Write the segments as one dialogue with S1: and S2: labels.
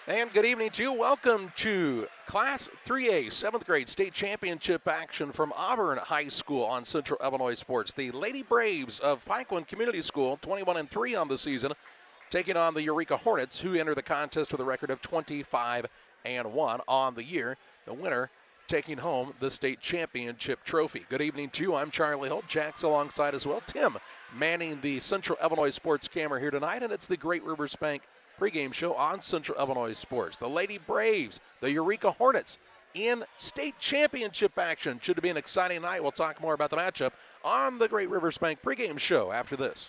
S1: And good evening to you. Welcome to Class 3A 7th grade state championship action from Auburn High School on Central Illinois Sports. The Lady Braves of Pikeland Community School, 21-3 on the season, taking on the Eureka Hornets, who enter the contest with a record of 25-1 on the year. The winner taking home the state championship trophy. Good evening to you. I'm Charlie Holt. Jack's alongside as well. Tim manning the Central Illinois Sports camera here tonight, and it's the Great Rivers Bank pregame show on Central Illinois Sports. The Lady Braves, the Eureka Hornets in state championship action. Should be an exciting night. We'll talk more about the matchup on the Great Rivers Bank pregame show after this.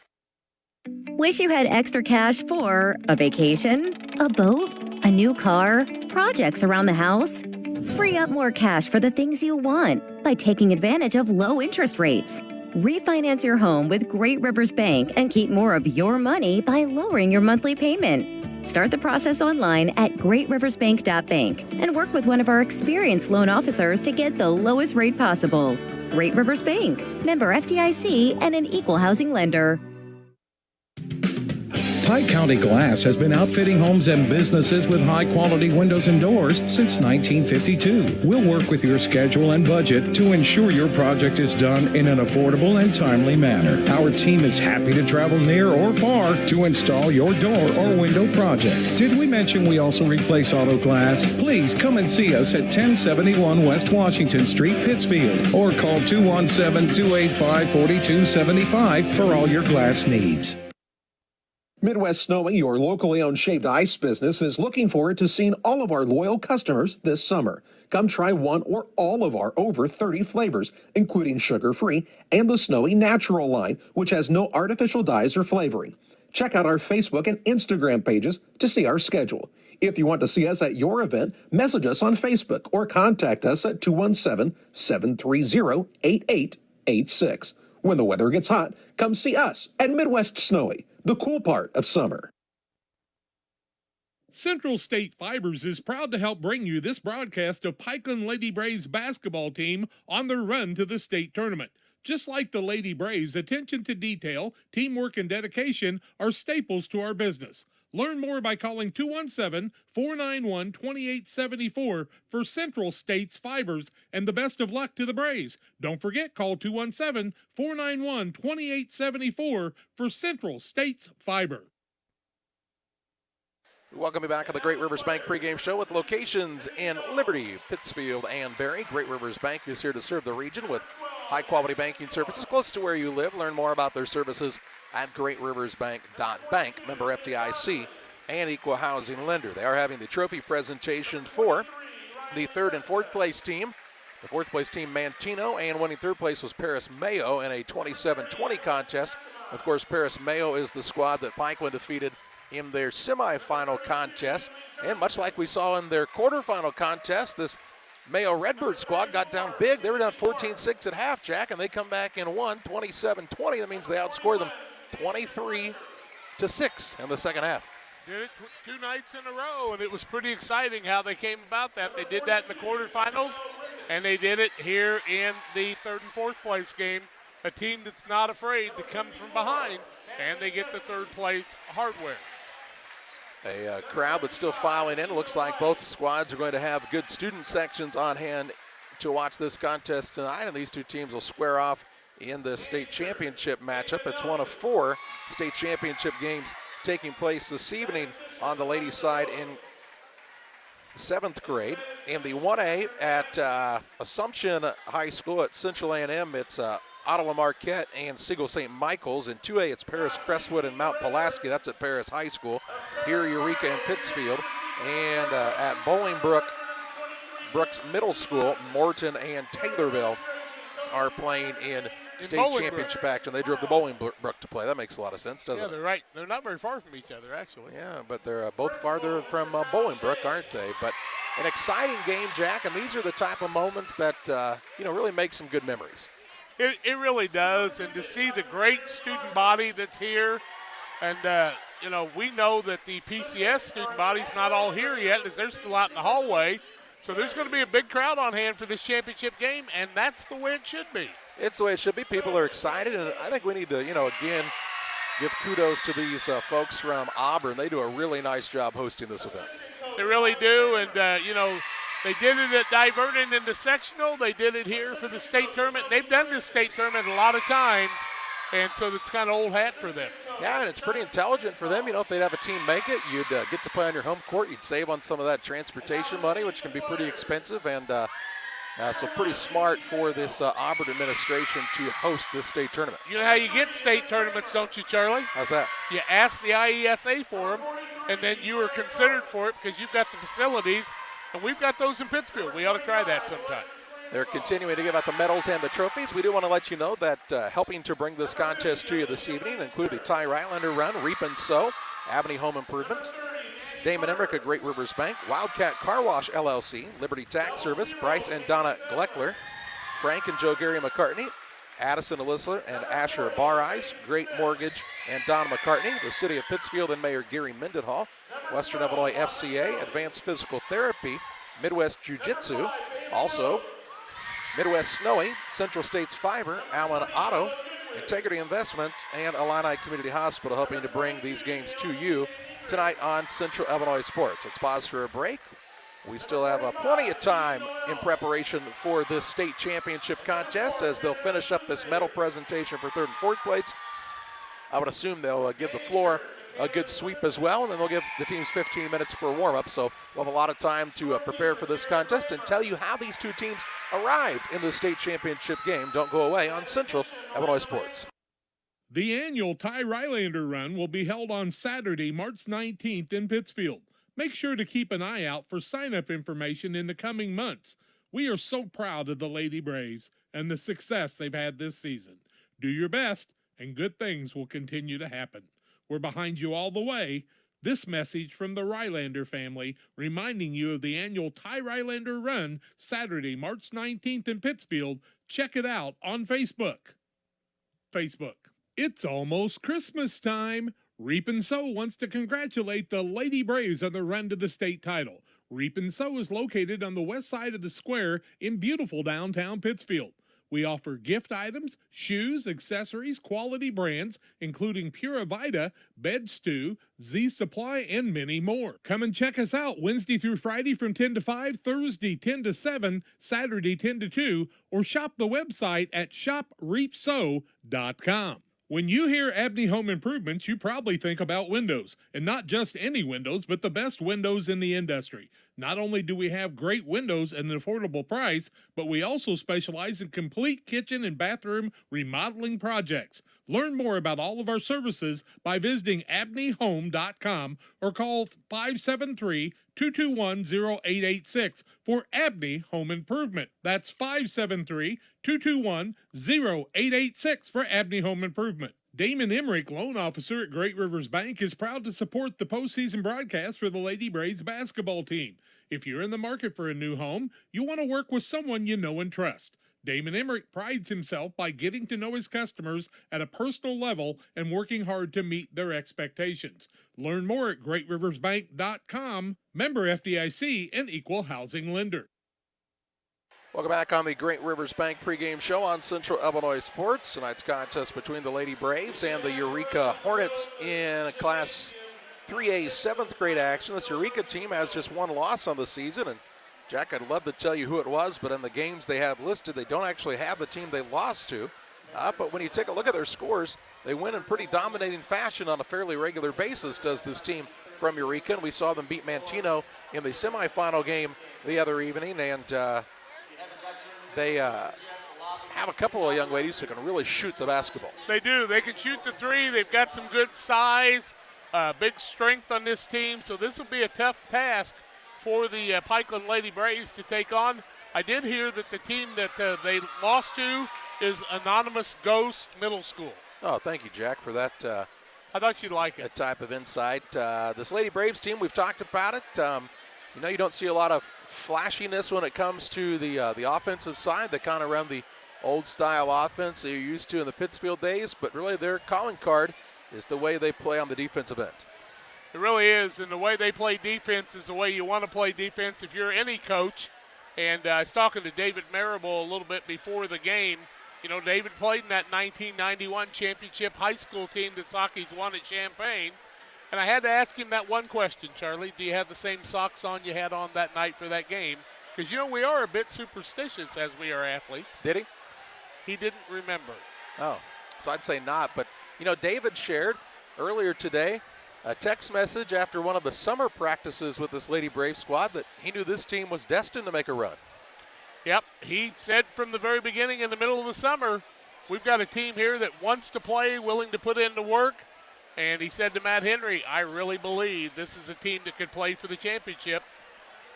S2: Wish you had extra cash for a vacation, a boat, a new car, projects around the house? Free up more cash for the things you want by taking advantage of low interest rates. Refinance your home with Great Rivers Bank and keep more of your money by lowering your monthly payment. Start the process online at greatriversbank.bank and work with one of our experienced loan officers to get the lowest rate possible. Great Rivers Bank, member FDIC, and an equal housing lender.
S3: Pike County Glass has been outfitting homes and businesses with high-quality windows and doors since 1952. We'll work with your schedule and budget to ensure your project is done in an affordable and timely manner. Our team is happy to travel near or far to install your door or window project. Did we mention we also replace auto glass? Please come and see us at 1071 West Washington Street, Pittsfield, or call 217-285-4275 for all your glass needs.
S4: Midwest Snowy, your locally owned shaved ice business, is looking forward to seeing all of our loyal customers this summer. Come try one or all of our over 30 flavors, including sugar-free and the Snowy Natural line, which has no artificial dyes or flavoring. Check out our Facebook and Instagram pages to see our schedule. If you want to see us at your event, message us on Facebook or contact us at 217-730-8886. When the weather gets hot, come see us at Midwest Snowy, the cool part of summer.
S5: Central State Fibers is proud to help bring you this broadcast of Pikeland Lady Braves basketball team on their run to the state tournament. Just like the Lady Braves, attention to detail, teamwork, and dedication are staples to our business. Learn more by calling 217-491-2874 for Central State's Fibers, and the best of luck to the Braves. Don't forget, call 217-491-2874 for Central State's Fiber.
S1: Welcome you back on the Great Rivers Bank pregame show with locations in Liberty, Pittsfield, and Barry. Great Rivers Bank is here to serve the region with high-quality banking services close to where you live. Learn more about their services at greatriversbank.bank, member FDIC, and equal housing lender. They are having the trophy presentation for the third and fourth place team. The fourth place team, Mantino, and winning third place was Paris Mayo in a 27-20 contest. Of course, Paris Mayo is the squad that Pikeland defeated in their semifinal contest. And much like we saw in their quarterfinal contest, this Mayo Redbird squad got down big. They were down 14-6 at half, Jack, and they come back and won 27-20. That means they outscored them 23-6 in the second half.
S6: Did it two nights in a row, and it was pretty exciting how they came about that. They did that in the quarterfinals, and they did it here in the third and fourth place game. A team that's not afraid to come from behind, and they get the third place hardware.
S1: A crowd that's still filing in. It looks like both squads are going to have good student sections on hand to watch this contest tonight, and these two teams will square off in the state championship matchup. It's one of 4 state championship games taking place this evening on the ladies' side in 7th grade. In the 1A at Assumption High School at Central A&M, it's Ottawa Marquette and Siegel St. Michael's. In 2A, it's Paris Crestwood and Mount Pulaski. That's at Paris High School. Here, Eureka and Pittsfield. And at Bolingbrook, Brooks Middle School, Morton and Taylorville are playing in state championship action. They drove to Bolingbrook to play. That makes a lot of sense, doesn't it?
S6: Yeah, they're right. They're not very far from each other, actually.
S1: Yeah, but they're both farther from Bolingbrook, aren't they? But an exciting game, Jack, and these are the type of moments that, really make some good memories.
S6: It really does, and to see the great student body that's here, and, we know that the PCS student body's not all here yet, as they're still out in the hallway. So there's going to be a big crowd on hand for this championship game, and that's the way it should be.
S1: It's the way it should be. People are excited, and I think we need to, again, give kudos to these folks from Auburn. They do a really nice job hosting this event.
S6: They really do, and, they did it at Divernon in the sectional. They did it here for the state tournament. They've done this state tournament a lot of times, and so it's kind of old hat for them.
S1: Yeah, and it's pretty intelligent for them. If they'd have a team make it, you'd get to play on your home court. You'd save on some of that transportation money, which can be pretty expensive, and so pretty smart for this Auburn administration to host this state tournament.
S6: You know how you get state tournaments, don't you, Charlie?
S1: How's that?
S6: You ask the IESA for them, and then you are considered for it because you've got the facilities, and we've got those in Pittsfield. We ought to try that sometime.
S1: They're continuing to give out the medals and the trophies. We do want to let you know that helping to bring this contest to you this evening include a Ty Rylander run, Reap and Sow, Abney Home Improvements, Damon Emmerich at Great Rivers Bank, Wildcat Car Wash LLC, Liberty Tax Service, Bryce and Donna Gleckler, Frank and Joe Gary McCartney, Addison Elisler and Asher Bar-Eyes, Great Mortgage and Don McCartney, the City of Pittsfield and Mayor Gary Mendenhall, Western Illinois FCA, Advanced Physical Therapy, Midwest Jiu-Jitsu, also Midwest Snowy, Central States Fiber, Allen Auto, Integrity Investments, and Illini Community Hospital helping to bring these games to you tonight on Central Illinois Sports. Let's pause for a break. We still have plenty of time in preparation for this state championship contest as they'll finish up this medal presentation for third and fourth place. I would assume they'll give the floor a good sweep as well, and then they'll give the teams 15 minutes for a warm-up. So we'll have a lot of time to prepare for this contest and tell you how these two teams arrived in the state championship game. Don't go away on Central Illinois Sports.
S5: The annual Ty Rylander Run will be held on Saturday, March 19th in Pittsfield. Make sure to keep an eye out for sign-up information in the coming months. We are so proud of the Lady Braves and the success they've had this season. Do your best, and good things will continue to happen. We're behind you all the way. This message from the Rylander family reminding you of the annual Ty Rylander Run Saturday, March 19th in Pittsfield. Check it out on Facebook. It's almost Christmas time. Reap and Sow wants to congratulate the Lady Braves on the run to the state title. Reap and Sow is located on the west side of the square in beautiful downtown Pittsfield. We offer gift items, shoes, accessories, quality brands, including Pura Vida, Bed Stew, Z Supply, and many more. Come and check us out Wednesday through Friday from 10 to 5, Thursday 10 to 7, Saturday 10 to 2, or shop the website at shopreapsow.com. When you hear Abney Home Improvements, you probably think about windows, and not just any windows, but the best windows in the industry. Not only do we have great windows at an affordable price, but we also specialize in complete kitchen and bathroom remodeling projects. Learn more about all of our services by visiting abneyhome.com or call 573-221-0886 for Abney Home Improvement. That's 573-221-0886 for Abney Home Improvement. Damon Emmerich, loan officer at Great Rivers Bank, is proud to support the postseason broadcast for the Lady Braves basketball team. If you're in the market for a new home, you want to work with someone you know and trust. Damon Emmerich prides himself by getting to know his customers at a personal level and working hard to meet their expectations. Learn more at greatriversbank.com, member FDIC, and equal housing lender.
S1: Welcome back on the Great Rivers Bank pregame show on Central Illinois Sports. Tonight's contest between the Lady Braves and the Eureka Hornets in Class 3A 7th grade action. This Eureka team has just one loss on the season, and Jack, I'd love to tell you who it was, but in the games they have listed, they don't actually have the team they lost to. But when you take a look at their scores, they win in pretty dominating fashion on a fairly regular basis, does this team from Eureka. And we saw them beat Mantino in the semifinal game the other evening, and they have a couple of young ladies who can really shoot the basketball.
S6: They do. They can shoot the three. They've got some good size, big strength on this team, so this will be a tough task for the Pikeland Lady Braves to take on. I did hear that the team that they lost to is Anonymous Ghost Middle School.
S1: Oh, thank you, Jack, for that.
S6: I thought you'd like it.
S1: That type of insight. This Lady Braves team, we've talked about it. You don't see a lot of flashiness when it comes to the offensive side. They kind of run the old-style offense that you're used to in the Pittsfield days, but really their calling card is the way they play on the defensive end.
S6: It really is, and the way they play defense is the way you want to play defense if you're any coach. And I was talking to David Marable a little bit before the game. You know, David played in that 1991 championship high school team that Saki's won at Champaign. And I had to ask him that one question, Charlie. Do you have the same socks on you had on that night for that game? Because, we are a bit superstitious as we are athletes.
S1: Did he?
S6: He didn't remember.
S1: Oh, so I'd say not. But, David shared earlier today a text message after one of the summer practices with this Lady Brave squad that he knew this team was destined to make a run.
S6: Yep, he said from the very beginning in the middle of the summer, we've got a team here that wants to play, willing to put in the work. And he said to Matt Henry, I really believe this is a team that could play for the championship.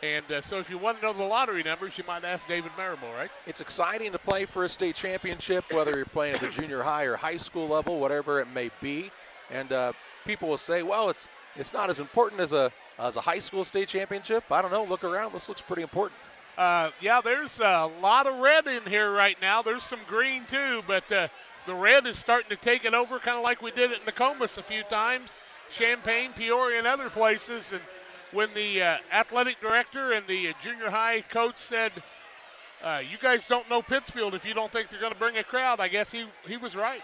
S6: And so if you want to know the lottery numbers, you might ask David Marable, right?
S1: It's exciting to play for a state championship, whether you're playing at the junior high or high school level, whatever it may be. And people will say, well, it's not as important as a high school state championship. I don't know. Look around. This looks pretty important.
S6: Yeah, there's a lot of red in here right now. There's some green too, but the red is starting to take it over, kind of like we did at Nokomis a few times, Champaign, Peoria, and other places. And when the athletic director and the junior high coach said, you guys don't know Pittsfield if you don't think they're going to bring a crowd, I guess he was right.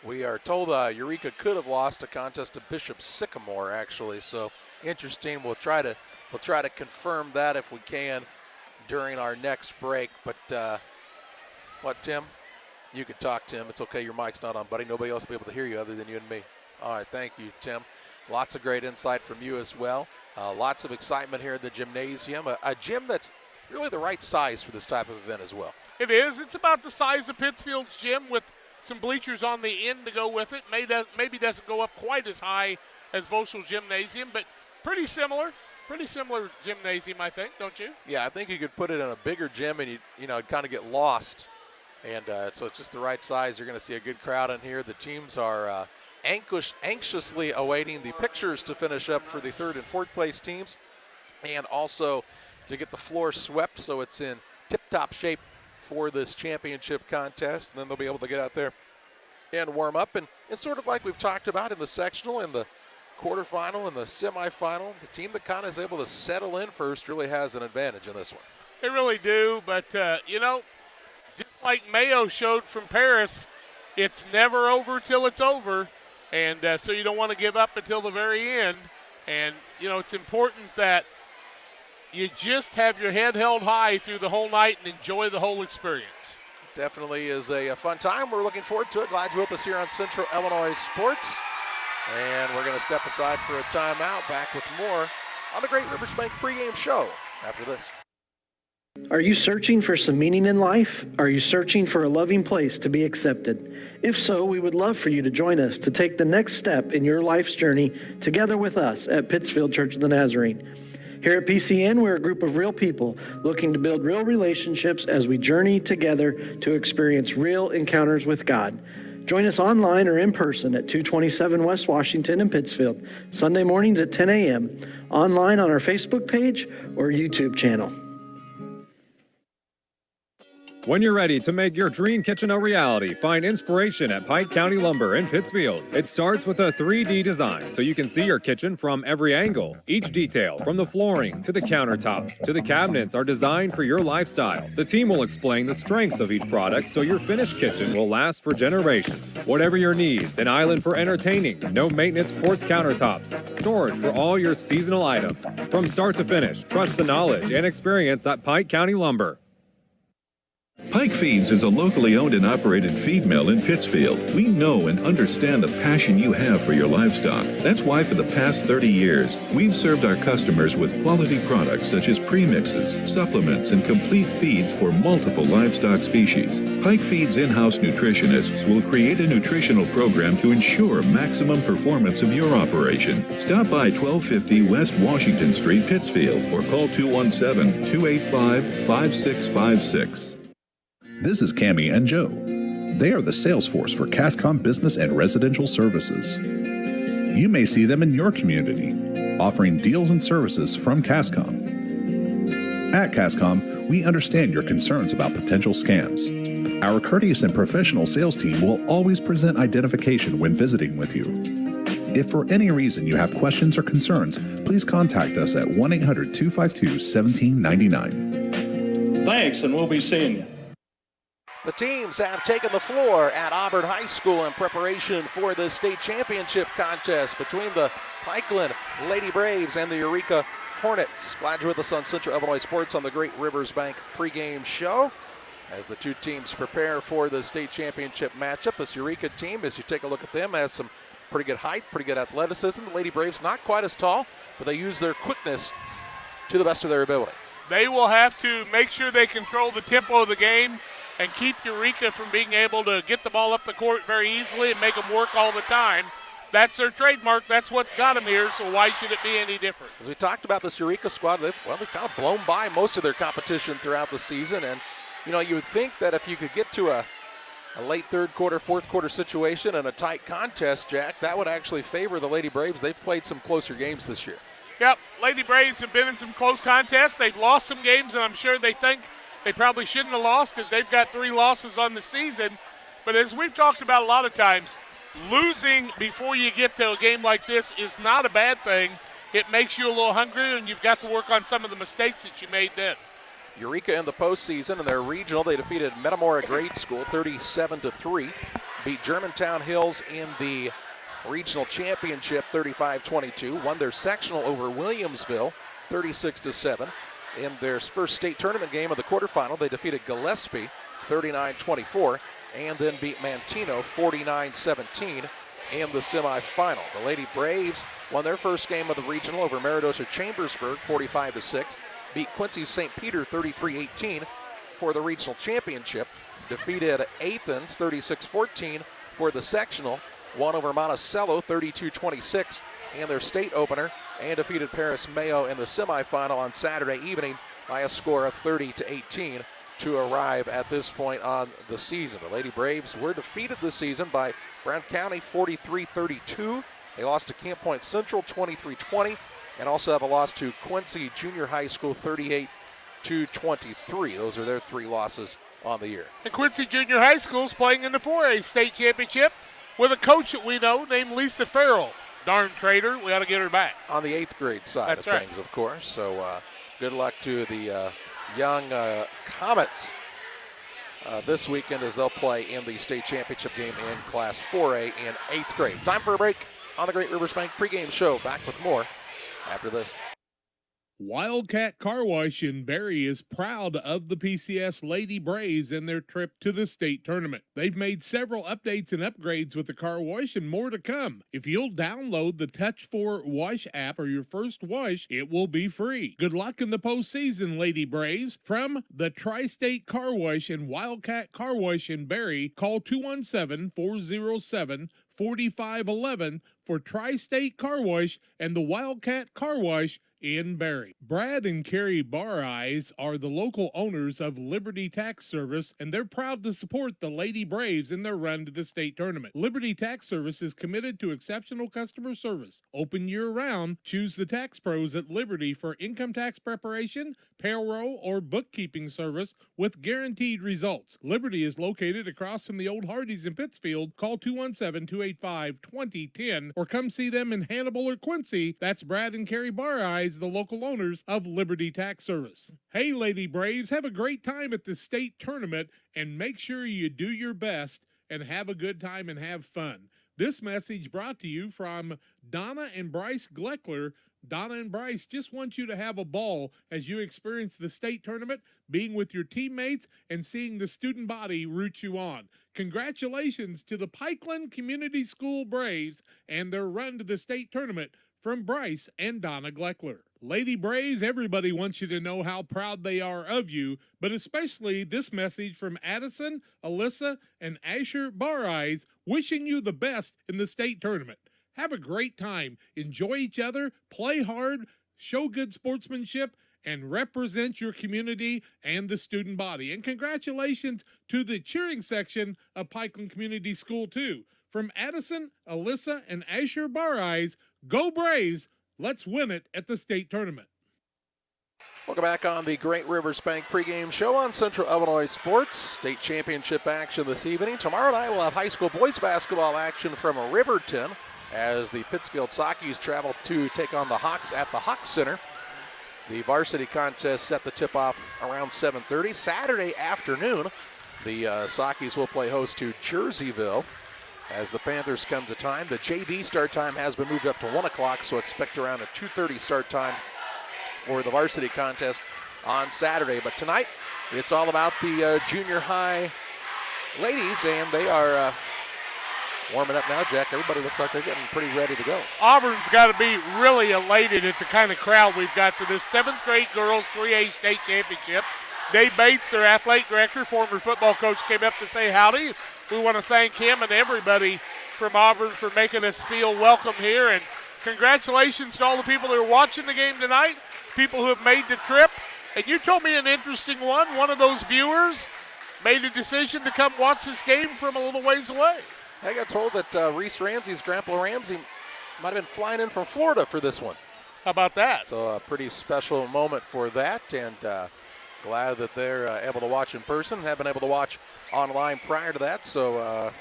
S1: We are told Eureka could have lost a contest to Bishop Sycamore, actually. So interesting. We'll try to confirm that if we can during our next break. But what, Tim? You can talk, Tim. It's okay. Your mic's not on, buddy. Nobody else will be able to hear you other than you and me. All right. Thank you, Tim. Lots of great insight from you as well. Lots of excitement here at the gymnasium. A gym that's really the right size for this type of event as well.
S6: It is. It's about the size of Pittsfield's gym with some bleachers on the end to go with it. Maybe doesn't go up quite as high as Voschel Gymnasium, but pretty similar gymnasium, I think, don't you?
S1: Yeah, I think you could put it in a bigger gym and you'd kind of get lost. And so it's just the right size. You're going to see a good crowd in here. The teams are anxiously awaiting the pictures to finish up for the third and fourth place teams, and also to get the floor swept so it's in tip-top shape for this championship contest. And then they'll be able to get out there and warm up. And it's sort of like we've talked about in the sectional and the quarterfinal and the semifinal. The team that kind of is able to settle in first really has an advantage in this one.
S6: They really do, but, just like Mayo showed from Paris, it's never over till it's over. And so you don't want to give up until the very end. And, it's important that you just have your head held high through the whole night and enjoy the whole experience.
S1: Definitely is a fun time. We're looking forward to it. Glad you're with us here on Central Illinois Sports. And we're going to step aside for a timeout. Back with more on the Great Rivers Bank pregame show after this.
S7: Are you searching for some meaning in life? Are you searching for a loving place to be accepted? If so, we would love for you to join us to take the next step in your life's journey together with us at Pittsfield Church of the Nazarene. Here at PCN, we're a group of real people looking to build real relationships as we journey together to experience real encounters with God. Join us online or in person at 227 West Washington in Pittsfield, Sunday mornings at 10 a.m., online on our Facebook page or YouTube channel.
S8: When you're ready to make your dream kitchen a reality, find inspiration at Pike County Lumber in Pittsfield. It starts with a 3D design so you can see your kitchen from every angle. Each detail, from the flooring to the countertops to the cabinets, are designed for your lifestyle. The team will explain the strengths of each product so your finished kitchen will last for generations. Whatever your needs, an island for entertaining, no maintenance quartz countertops, storage for all your seasonal items. From start to finish, trust the knowledge and experience at Pike County Lumber.
S9: Pike Feeds is a locally owned and operated feed mill in Pittsfield. We know and understand the passion you have for your livestock. That's why for the past 30 years, we've served our customers with quality products such as premixes, supplements, and complete feeds for multiple livestock species. Pike Feeds in-house nutritionists will create a nutritional program to ensure maximum performance of your operation. Stop by 1250 West Washington Street, Pittsfield, or call 217-285-5656.
S10: This is Cammie and Joe. They are the sales force for CASCOM Business and Residential Services. You may see them in your community, offering deals and services from CASCOM. At CASCOM, we understand your concerns about potential scams. Our courteous and professional sales team will always present identification when visiting with you. If for any reason you have questions or concerns, please contact us at 1-800-252-1799.
S11: Thanks, and we'll be seeing you.
S1: The teams have taken the floor at Auburn High School in preparation for the state championship contest between the Pikeland Lady Braves and the Eureka Hornets. Glad you're with us on Central Illinois Sports on the Great Rivers Bank pregame show as the two teams prepare for the state championship matchup. This Eureka team, as you take a look at them, has some pretty good height, pretty good athleticism. The Lady Braves not quite as tall, but they use their quickness to the best of their ability.
S6: They will have to make sure they control the tempo of the game and keep Eureka from being able to get the ball up the court very easily and make them work all the time. That's their trademark. That's what's got them here, so why should it be any different?
S1: As we talked about this Eureka squad, they've kind of blown by most of their competition throughout the season. And, you know, you would think that if you could get to a late third quarter, fourth quarter situation and a tight contest, Jack, that would actually favor the Lady Braves. They've played some closer games this year.
S6: Yep, Lady Braves have been in some close contests. They've lost some games, and I'm sure they think they probably shouldn't have lost, as they've got 3 losses on the season. But as we've talked about a lot of times, losing before you get to a game like this is not a bad thing. It makes you a little hungrier, and you've got to work on some of the mistakes that you made then.
S1: Eureka in the postseason, in their regional, they defeated Metamora Grade School 37-3, beat Germantown Hills in the regional championship 35-22, won their sectional over Williamsville 36-7. In their first state tournament game of the quarterfinal, they defeated Gillespie 39-24 and then beat Mantino 49-17 in the semifinal. The Lady Braves won their first game of the regional over Maridosa Chambersburg 45-6, beat Quincy St. Peter 33-18 for the regional championship, defeated Athens 36-14 for the sectional, won over Monticello 32-26 in their state opener, and defeated Paris Mayo in the semifinal on Saturday evening by a score of 30-18 to arrive at this point on the season. The Lady Braves were defeated this season by Brown County 43-32. They lost to Camp Point Central 23-20, and also have a loss to Quincy Junior High School 38-23. Those are their 3 losses on the year.
S6: And Quincy Junior High School is playing in the 4A state championship with a coach that we know named Lisa Farrell. Darn traitor, we ought to get her back.
S1: On the 8th grade side of things, of course. So good luck to the young Comets this weekend as they'll play in the state championship game in Class 4A in 8th grade. Time for a break on the Great Rivers Bank pregame show. Back with more after this.
S5: Wildcat Car Wash in Barry is proud of the PCS Lady Braves and their trip to the state tournament. They've made several updates and upgrades with the car wash and more to come. If you'll download the Touch4 Wash app or your first wash, it will be free. Good luck in the postseason, Lady Braves. From the Tri-State Car Wash and Wildcat Car Wash in Barry, call 217-407-4511 for Tri-State Car Wash and the Wildcat Car Wash in Barry. Brad and Carrie Bar Eyes are the local owners of Liberty Tax Service, and they're proud to support the Lady Braves in their run to the state tournament. Liberty Tax Service is committed to exceptional customer service. Open year-round, choose the tax pros at Liberty for income tax preparation, payroll, or bookkeeping service with guaranteed results. Liberty is located across from the old Hardee's in Pittsfield. Call 217-285-2010 or come see them in Hannibal or Quincy. That's Brad and Carrie Bar Eyes, the local owners of Liberty Tax Service. Hey, Lady Braves, have a great time at the state tournament and make sure you do your best and have a good time and have fun. This message brought to you from Donna and Bryce Gleckler. Donna and Bryce just want you to have a ball as you experience the state tournament, being with your teammates and seeing the student body root you on. Congratulations to the Pikeland Community School Braves and their run to the state tournament from Bryce and Donna Gleckler. Lady Braves, everybody wants you to know how proud they are of you, but especially this message from Addison, Alyssa, and Asher Bar Eyes, wishing you the best in the state tournament. Have a great time. Enjoy each other, play hard, show good sportsmanship, and represent your community and the student body. And congratulations to the cheering section of Pikeland Community School, too. From Addison, Alyssa, and Asher Bar Eyes, go Braves! Let's win it at the state tournament.
S1: Welcome back on the Great Rivers Bank pregame show on Central Illinois Sports. State championship action this evening. Tomorrow night we'll have high school boys basketball action from Riverton as the Pittsfield Sockies travel to take on the Hawks at the Hawks Center. The varsity contest set the tip-off around 7:30. Saturday afternoon, The Sakis will play host to Jerseyville as the Panthers come to time. The JV start time has been moved up to 1 o'clock, so expect around a 2:30 start time for the varsity contest on Saturday. But tonight, it's all about the junior high ladies, and they are warming up now, Jack. Everybody looks like they're getting pretty ready to go.
S6: Auburn's got to be really elated at the kind of crowd we've got for this 7th grade girls 3A state championship. Dave Bates, their athletic director, former football coach, came up to say howdy. We want to thank him and everybody from Auburn for making us feel welcome here. And congratulations to all the people that are watching the game tonight, people who have made the trip. And you told me an interesting one. One of those viewers made a decision to come watch this game from a little ways away.
S1: I got told that Reese Ramsey's grandpa Ramsey might have been flying in from Florida for this one.
S6: How about that?
S1: So a pretty special moment for that, and glad that they're able to watch in person. Have been able to watch online prior to that, so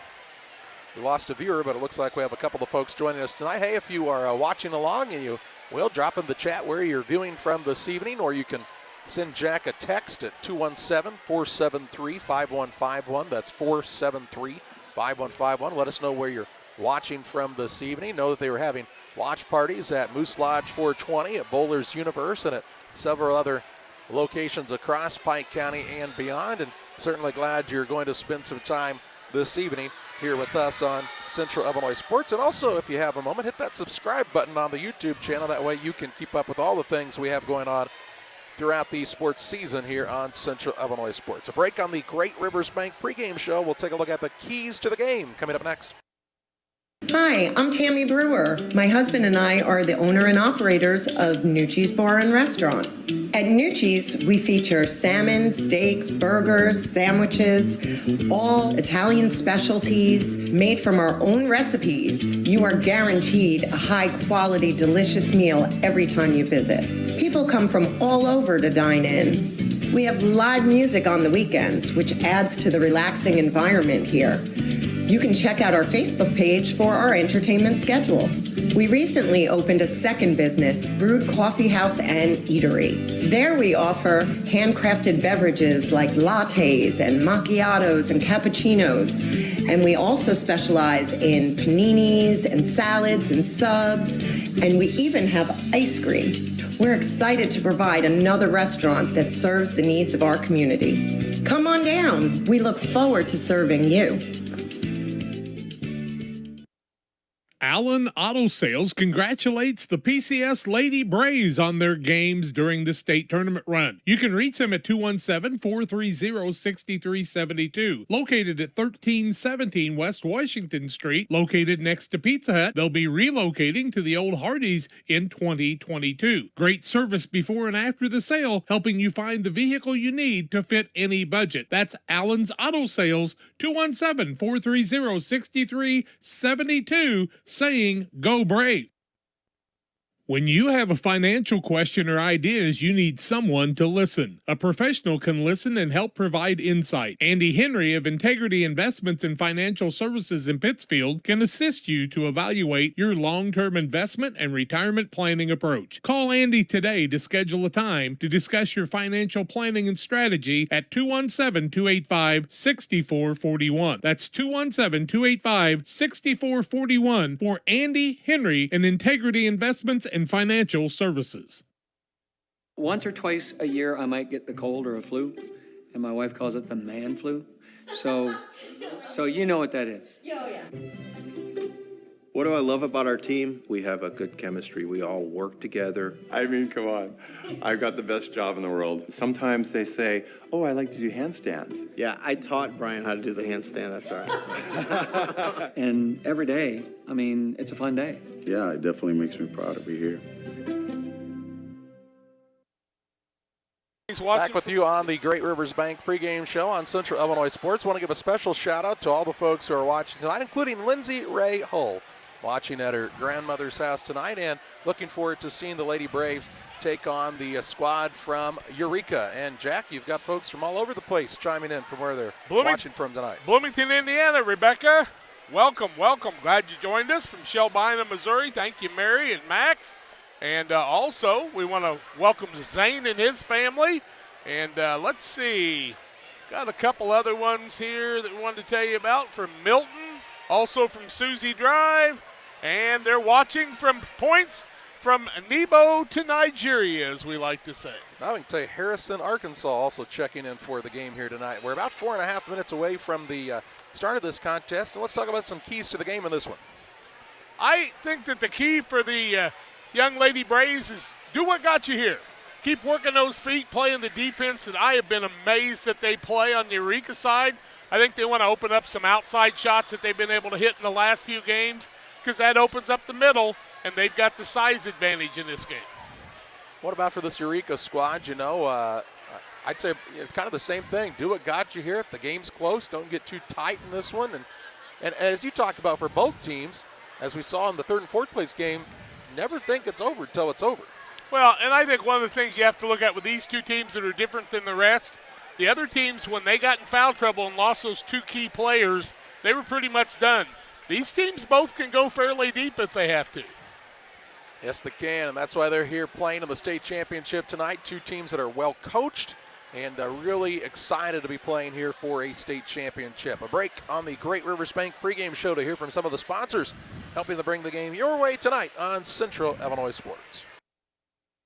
S1: we lost a viewer, but it looks like we have a couple of folks joining us tonight. Hey, if you are watching along and you will, drop in the chat where you're viewing from this evening, or you can send Jack a text at 217-473-5151. That's 473-5151. Let us know where you're watching from this evening. Know that they were having watch parties at Moose Lodge 420, at Bowlers Universe, and at several other locations across Pike County and beyond. And certainly glad you're going to spend some time this evening here with us on Central Illinois Sports. And also, if you have a moment, hit that subscribe button on the YouTube channel. That way you can keep up with all the things we have going on throughout the sports season here on Central Illinois Sports. A break on the Great Rivers Bank pregame show. We'll take a look at the keys to the game coming up next.
S11: Hi, I'm Tammy Brewer. My husband and I are the owner and operators of Nucci's Bar and Restaurant. At Nucci's, we feature salmon, steaks, burgers, sandwiches, all Italian specialties made from our own recipes. You are guaranteed a high-quality, delicious meal every time you visit. People come from all over to dine in. We have live music on the weekends, which adds to the relaxing environment here. You can check out our Facebook page for our entertainment schedule. We recently opened a second business, Brewed Coffee House and Eatery. There we offer handcrafted beverages like lattes and macchiatos and cappuccinos. And we also specialize in paninis and salads and subs. And we even have ice cream. We're excited to provide another restaurant that serves the needs of our community. Come on down. We look forward to serving you.
S5: Allen Auto Sales congratulates the PCS Lady Braves on their games during the state tournament run. You can reach them at 217-430-6372. Located at 1317 West Washington Street, located next to Pizza Hut. They'll be relocating to the old Hardee's in 2022. Great service before and after the sale, helping you find the vehicle you need to fit any budget. That's Allen's Auto Sales, 217-430-6372. Saying, go Brave. When you have a financial question or ideas, you need someone to listen. A professional can listen and help provide insight. Andy Henry of Integrity Investments and Financial Services in Pittsfield can assist you to evaluate your long-term investment and retirement planning approach. Call Andy today to schedule a time to discuss your financial planning and strategy at 217-285-6441. That's 217-285-6441 for Andy Henry and Integrity Investments and Financial Services.
S12: Once or twice a year, I might get the cold or a flu, and my wife calls it the man flu. So you know what that is.
S13: Yeah.
S14: What do I love about our team? We have a good chemistry. We all work together.
S15: I mean, come on. I've got the best job in the world. Sometimes they say, oh, I like to do handstands.
S16: Yeah, I taught Brian how to do the handstand. That's all right.
S12: And every day, I mean, it's a fun day.
S15: Yeah, it definitely makes me proud to be here.
S1: Back with you on the Great Rivers Bank pregame show on Central Illinois Sports. Want to give a special shout out to all the folks who are watching tonight, including Lindsay Ray Hull, watching at her grandmother's house tonight, and looking forward to seeing the Lady Braves take on the squad from Eureka. And Jack, you've got folks from all over the place chiming in from where they're watching from tonight.
S6: Bloomington, Indiana. Rebecca, welcome. Glad you joined us from Shelbina, Missouri. Thank you, Mary and Max. And also, we want to welcome Zane and his family. And let's see. Got a couple other ones here that we wanted to tell you about from Milton, also from Susie Drive, and they're watching from points from Nebo to Nigeria, as we like to say.
S1: I can tell you, Harrison, Arkansas also checking in for the game here tonight. We're about 4.5 minutes away from the start of this contest, and let's talk about some keys to the game in this one.
S6: I think that the key for the young Lady Braves is do what got you here. Keep working those feet, playing the defense that I have been amazed that they play on the Eureka side. I think they want to open up some outside shots that they've been able to hit in the last few games, because that opens up the middle, and they've got the size advantage in this game.
S1: What about for this Eureka squad? You know, I'd say it's kind of the same thing. Do what got you here. If the game's close, don't get too tight in this one. And as you talked about for both teams, as we saw in the third and fourth place game, never think it's over until it's over.
S6: Well, and I think one of the things you have to look at with these two teams that are different than the rest, the other teams, when they got in foul trouble and lost those two key players, they were pretty much done. These teams both can go fairly deep if they have to.
S1: Yes, they can, and that's why they're here playing in the state championship tonight. Two teams that are well coached and really excited to be playing here for a state championship. A break on the Great Rivers Bank pregame show to hear from some of the sponsors helping to bring the game your way tonight on Central Illinois Sports.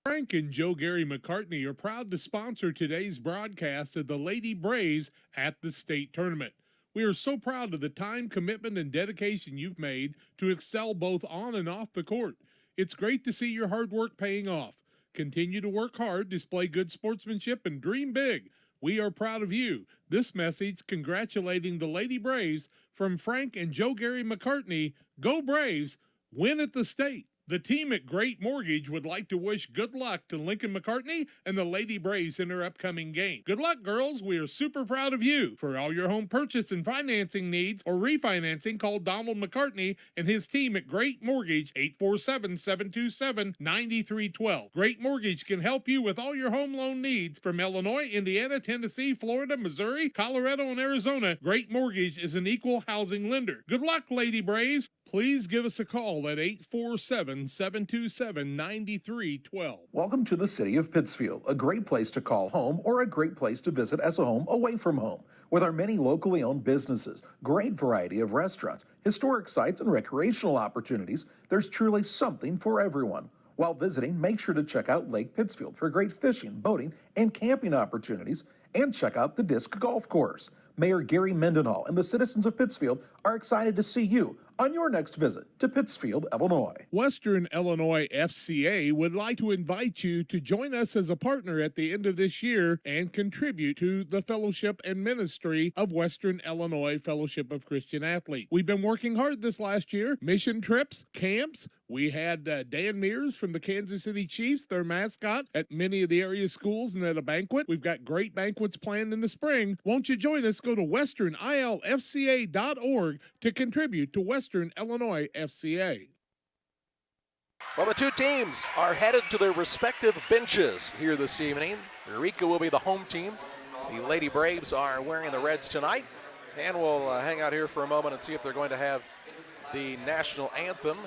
S5: Frank and Joe Gary McCartney are proud to sponsor today's broadcast of the Lady Braves at the state tournament. We are so proud of the time, commitment, and dedication you've made to excel both on and off the court. It's great to see your hard work paying off. Continue to work hard, display good sportsmanship, and dream big. We are proud of you. This message congratulating the Lady Braves from Frank and Joe Gary McCartney. Go Braves, win at the state. The team at Great Mortgage would like to wish good luck to Lincoln McCartney and the Lady Braves in their upcoming game. Good luck, girls. We are super proud of you. For all your home purchase and financing needs or refinancing, call Donald McCartney and his team at Great Mortgage, 847-727-9312. Great Mortgage can help you with all your home loan needs from Illinois, Indiana, Tennessee, Florida, Missouri, Colorado, and Arizona. Great Mortgage is an equal housing lender. Good luck, Lady Braves. Please give us a call at 847-727-9312.
S4: Welcome to the city of Pittsfield, a great place to call home or a great place to visit as a home away from home. With our many locally owned businesses, great variety of restaurants, historic sites, and recreational opportunities, there's truly something for everyone. While visiting, make sure to check out Lake Pittsfield for great fishing, boating, and camping opportunities, and check out the Disc Golf Course. Mayor Gary Mendenhall and the citizens of Pittsfield are excited to see you on your next visit to Pittsfield, Illinois.
S5: Western Illinois FCA would like to invite you to join us as a partner at the end of this year and contribute to the fellowship and ministry of Western Illinois Fellowship of Christian Athletes. We've been working hard this last year. Mission trips, camps. We had Dan Mears from the Kansas City Chiefs, their mascot, at many of the area schools and at a banquet. We've got great banquets planned in the spring. Won't you join us? Go to westernilfca.org to contribute to Western Illinois FCA.
S1: Well, the two teams are headed to their respective benches here this evening. Eureka will be the home team. The Lady Braves are wearing the Reds tonight. And we'll hang out here for a moment and see if they're going to have the national anthem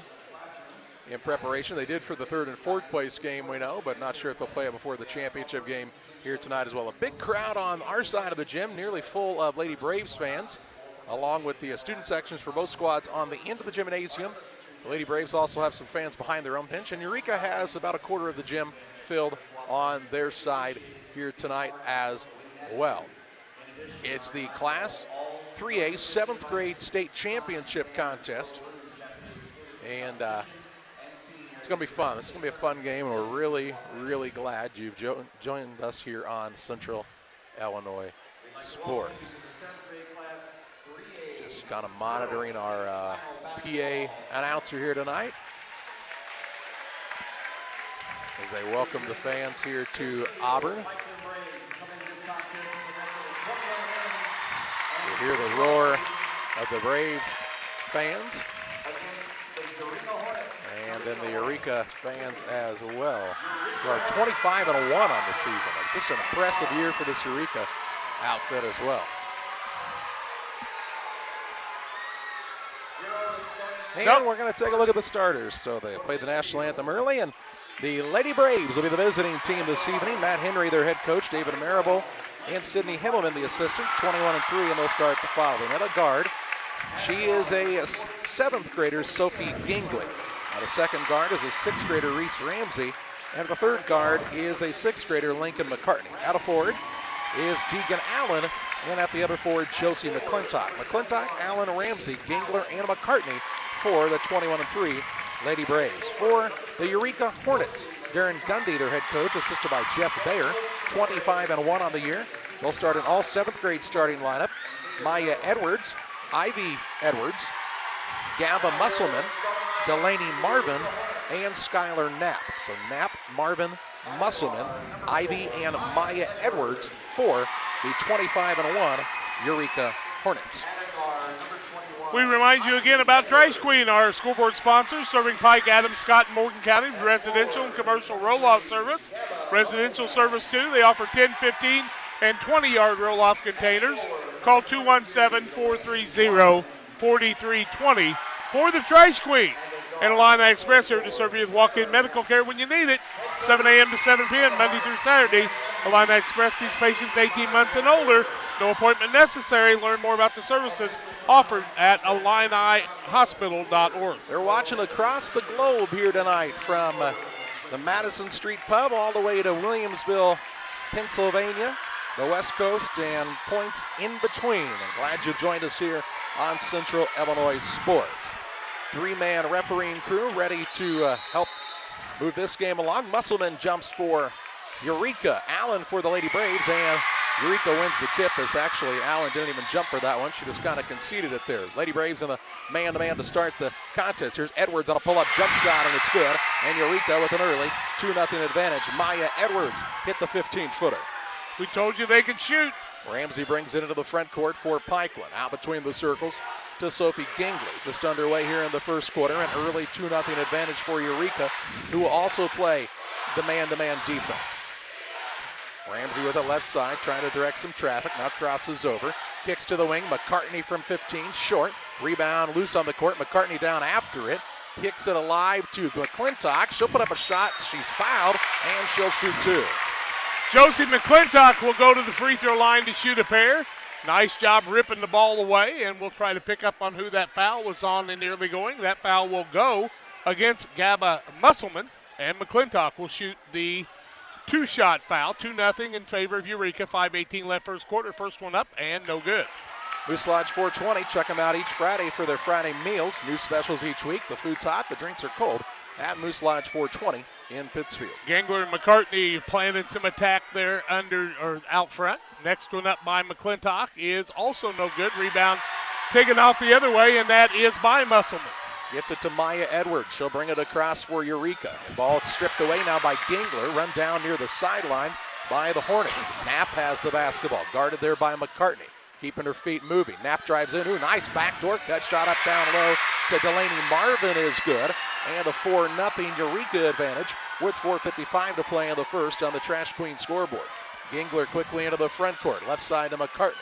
S1: in preparation. They did for the third and fourth place game, we know, but not sure if they'll play it before the championship game here tonight as well. A big crowd on our side of the gym, nearly full of Lady Braves fans, along with the student sections for both squads on the end of the gymnasium. The Lady Braves also have some fans behind their own bench, and Eureka has about a quarter of the gym filled on their side here tonight as well. It's the Class 3A 7th grade state championship contest, and it's going to be fun. This is going to be a fun game, and we're really, really glad you've joined us here on Central Illinois Sports. Just kind of monitoring our PA announcer here tonight as they welcome the fans here to Auburn. You hear the roar of the Braves fans. And then the Eureka fans as well. We are 25-1 on the season. It's just an impressive year for this Eureka outfit as well. And we're going to take a look at the starters. So they played the national anthem early, and the Lady Braves will be the visiting team this evening. Matt Henry, their head coach, David Marable, and Sydney Himmelman, the assistant, 21-3, and they'll start the following. At a guard, she is a 7th grader, Sophie Gingley. Now the second guard is a 6th grader, Reese Ramsey, and the third guard is a 6th grader, Lincoln McCartney. At a forward is Deegan Allen, and at the other forward, Josie McClintock. McClintock, Allen, Ramsey, Gingler, and McCartney for the 21-3 Lady Braves. For the Eureka Hornets, Darren Gundy, their head coach, assisted by Jeff Bayer, 25-1 on the year. They'll start an all 7th grade starting lineup. Maya Edwards, Ivy Edwards, Gaba Musselman, Delaney Marvin, and Skylar Knapp. So Knapp, Marvin, Musselman, Ivy, and Maya Edwards for the 25-1 Eureka Hornets.
S6: We remind you again about Trash Queen, our school board sponsor, serving Pike, Adams, Scott, and Morgan County with residential and commercial roll-off service. Residential service too. They offer 10, 15, and 20-yard roll-off containers. Call 217-430-4320 for the Trash Queen. And Illini Express here to serve you with walk-in medical care when you need it. 7 a.m. to 7 p.m. Monday through Saturday. Illini Express sees patients 18 months and older. No appointment necessary. Learn more about the services offered at IlliniHospital.org.
S1: They're watching across the globe here tonight from the Madison Street Pub all the way to Williamsville, Pennsylvania, the West Coast, and points in between. I'm glad you joined us here on Central Illinois Sports. 3-man refereeing crew ready to help move this game along. Musselman jumps for Eureka. Allen for the Lady Braves, and Eureka wins the tip, as actually Allen didn't even jump for that one. She just kind of conceded it there. Lady Braves in a man-to-man to start the contest. Here's Edwards on a pull-up jump shot, and it's good. And Eureka with an early 2-0 advantage. Maya Edwards hit the 15-footer.
S6: We told you they could shoot.
S1: Ramsey brings it into the front court for Pikeland. Out between the circles to Sophie Gingley. Just underway here in the first quarter. An early 2-0 advantage for Eureka, who will also play the man-to-man defense. Ramsey with it left side, trying to direct some traffic. Now crosses over. Kicks to the wing. McCartney from 15, short. Rebound loose on the court. McCartney down after it. Kicks it alive to McClintock. She'll put up a shot. She's fouled, and she'll shoot two.
S6: Josie McClintock will go to the free throw line to shoot a pair. Nice job ripping the ball away, and we'll try to pick up on who that foul was on in the early going. That foul will go against Gaba Musselman, and McClintock will shoot the two-shot foul, 2-0 in favor of Eureka. 5:18 left first quarter. First one up, and no good.
S1: Moose Lodge 420. Check them out each Friday for their Friday meals. New specials each week. The food's hot, the drinks are cold at Moose Lodge 420 in Pittsfield.
S6: Gangler and McCartney planning some attack there out front. Next one up by McClintock is also no good. Rebound taken off the other way, and that is by Musselman.
S1: Gets it to Maya Edwards. She'll bring it across for Eureka. The ball stripped away now by Gingler. Run down near the sideline by the Hornets. Knapp has the basketball. Guarded there by McCartney. Keeping her feet moving. Knapp drives in. Ooh, nice backdoor cut. Shot up down low to Delaney Marvin is good. And a 4-0 Eureka advantage with 4:55 to play in the first on the Trash Queen scoreboard. Gingler quickly into the front court. Left side to McCartney.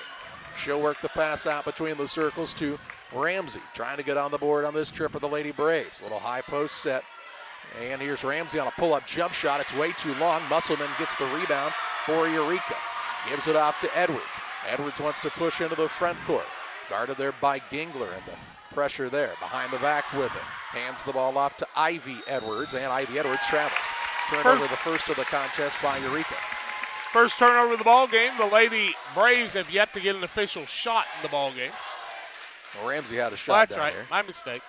S1: She'll work the pass out between the circles to Ramsey, trying to get on the board on this trip of the Lady Braves. Little high post set. And here's Ramsey on a pull-up jump shot. It's way too long. Musselman gets the rebound for Eureka. Gives it off to Edwards. Edwards wants to push into the front court. Guarded there by Gingler, and the pressure there. Behind the back with it. Hands the ball off to Ivy Edwards, and Ivy Edwards travels. Turnover the first of the contest by Eureka.
S6: First turnover of the ball game. The Lady Braves have yet to get an official shot in the ball game.
S1: Well, Ramsey had a shot
S6: that's right. There. My mistake.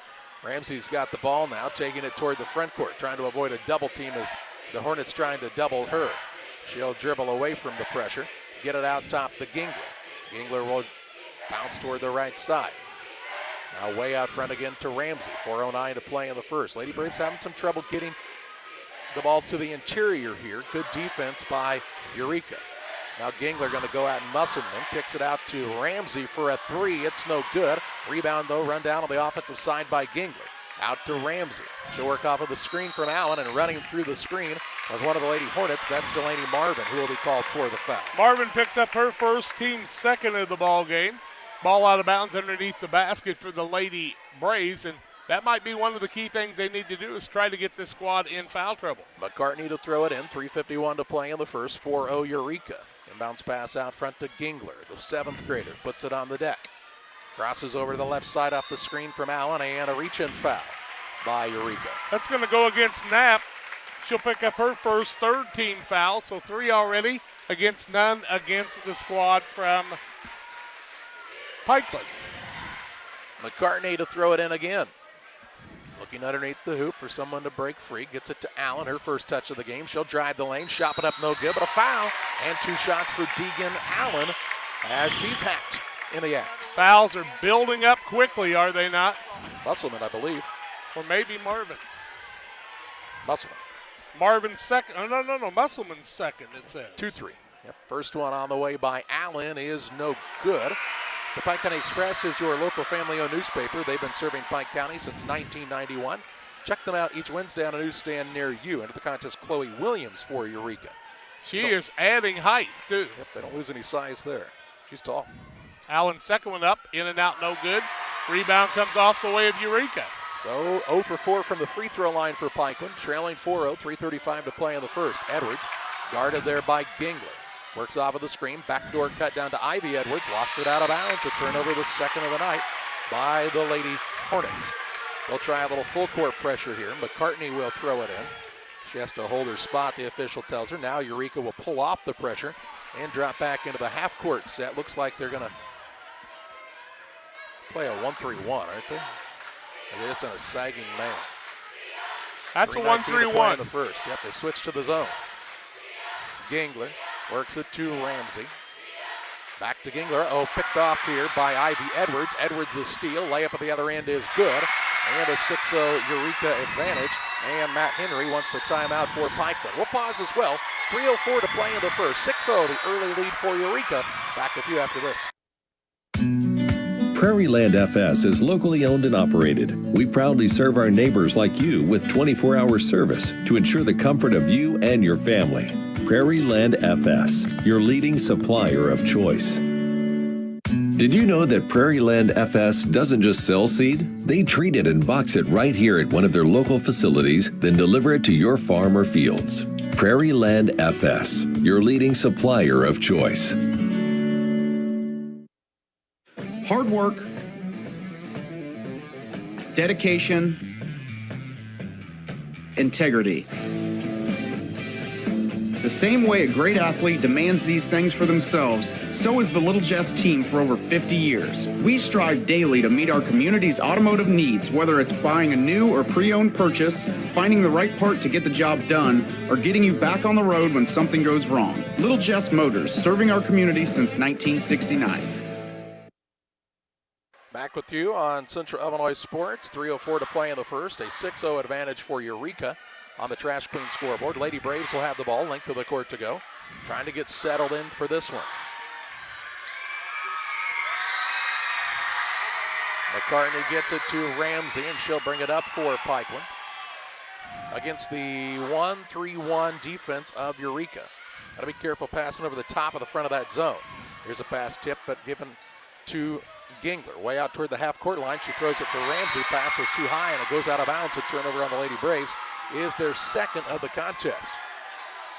S1: Ramsey's got the ball now, taking it toward the front court, trying to avoid a double team as the Hornets trying to double her. She'll dribble away from the pressure, get it out top to Gingler. Gingler will bounce toward the right side. Now way out front again to Ramsey. 4:09 to play in the first. Lady Braves having some trouble getting the ball to the interior here. Good defense by Eureka. Now Gingler going to go out and Musselman. Kicks it out to Ramsey for a three. It's no good. Rebound though, run down on the offensive side by Gingler. Out to Ramsey. She'll work off of the screen from Allen, and running through the screen was one of the Lady Hornets. That's Delaney Marvin, who will be called for the foul.
S6: Marvin picks up her first, team second of the ball game. Ball out of bounds underneath the basket for the Lady Braves, and that might be one of the key things they need to do is try to get this squad in foul trouble.
S1: McCartney to throw it in, 3:51 to play in the first, 4-0 Eureka. Inbounds pass out front to Gingler, the 7th grader, puts it on the deck. Crosses over to the left side off the screen from Allen, and a reach-in foul by Eureka.
S6: That's going to go against Knapp. She'll pick up her first third-team foul, so 3 already against none against the squad from Pikeland.
S1: McCartney to throw it in again. Looking underneath the hoop for someone to break free. Gets it to Allen, her first touch of the game. She'll drive the lane, shot it up, no good, but a foul. And 2 shots for Deegan Allen as she's hacked in the act.
S6: Fouls are building up quickly, are they not?
S1: Musselman, I believe.
S6: Or maybe Marvin.
S1: Musselman.
S6: Marvin's second. Oh, no. Musselman's second, it says.
S1: 2-3. Yep. First one on the way by Allen is no good. The Pike County Express is your local family-owned newspaper. They've been serving Pike County since 1991. Check them out each Wednesday on a newsstand near you. Into the contest, Chloe Williams for Eureka.
S6: She is adding height, too.
S1: Yep, they don't lose any size there. She's tall.
S6: Allen's second one up, in and out, no good. Rebound comes off the way of Eureka.
S1: So 0 for 4 from the free throw line for Pikeland, trailing 4-0, 3:35 to play in the first. Edwards guarded there by Gingler. Works off of the screen, backdoor cut down to Ivy Edwards, lost it out of bounds, a turnover the second of the night by the Lady Hornets. They'll try a little full court pressure here. McCartney will throw it in. She has to hold her spot, the official tells her. Now Eureka will pull off the pressure and drop back into the half court set. Looks like they're gonna play a 1-3-1, aren't they? It is in a sagging man.
S6: That's a 1-3-1.
S1: In the first. Yep, they've switched to the zone. Gingler works it to Ramsey. Back to Gingler. Oh, picked off here by Ivy Edwards. Edwards the steal. Layup at the other end is good. And a 6-0 Eureka advantage. And Matt Henry wants the timeout for Pikeland. We'll pause as well. 3:04 to play in the first. 6-0, the early lead for Eureka. Back with you after this.
S13: Prairie Land FS is locally owned and operated. We proudly serve our neighbors like you with 24-hour service to ensure the comfort of you and your family. Prairie Land FS, your leading supplier of choice. Did you know that Prairie Land FS doesn't just sell seed? They treat it and box it right here at one of their local facilities, then deliver it to your farm or fields. Prairie Land FS, your leading supplier of choice.
S17: Hard work, dedication, integrity. The same way a great athlete demands these things for themselves, so is the Little Jess team for over 50 years. We strive daily to meet our community's automotive needs, whether it's buying a new or pre-owned purchase, finding the right part to get the job done, or getting you back on the road when something goes wrong. Little Jess Motors, serving our community since 1969.
S1: Back with you on Central Illinois Sports. 3:04 to play in the first. A 6-0 advantage for Eureka on the Trash Queen scoreboard. Lady Braves will have the ball. Length of the court to go. Trying to get settled in for this one. McCartney gets it to Ramsey, and she'll bring it up for Pikeland. Against the 1-3-1 defense of Eureka. Got to be careful passing over the top of the front of that zone. Here's a pass tip, but given to Gingler, way out toward the half-court line. She throws it for Ramsey. Pass was too high, and it goes out of bounds. A turnover on the Lady Braves is their second of the contest.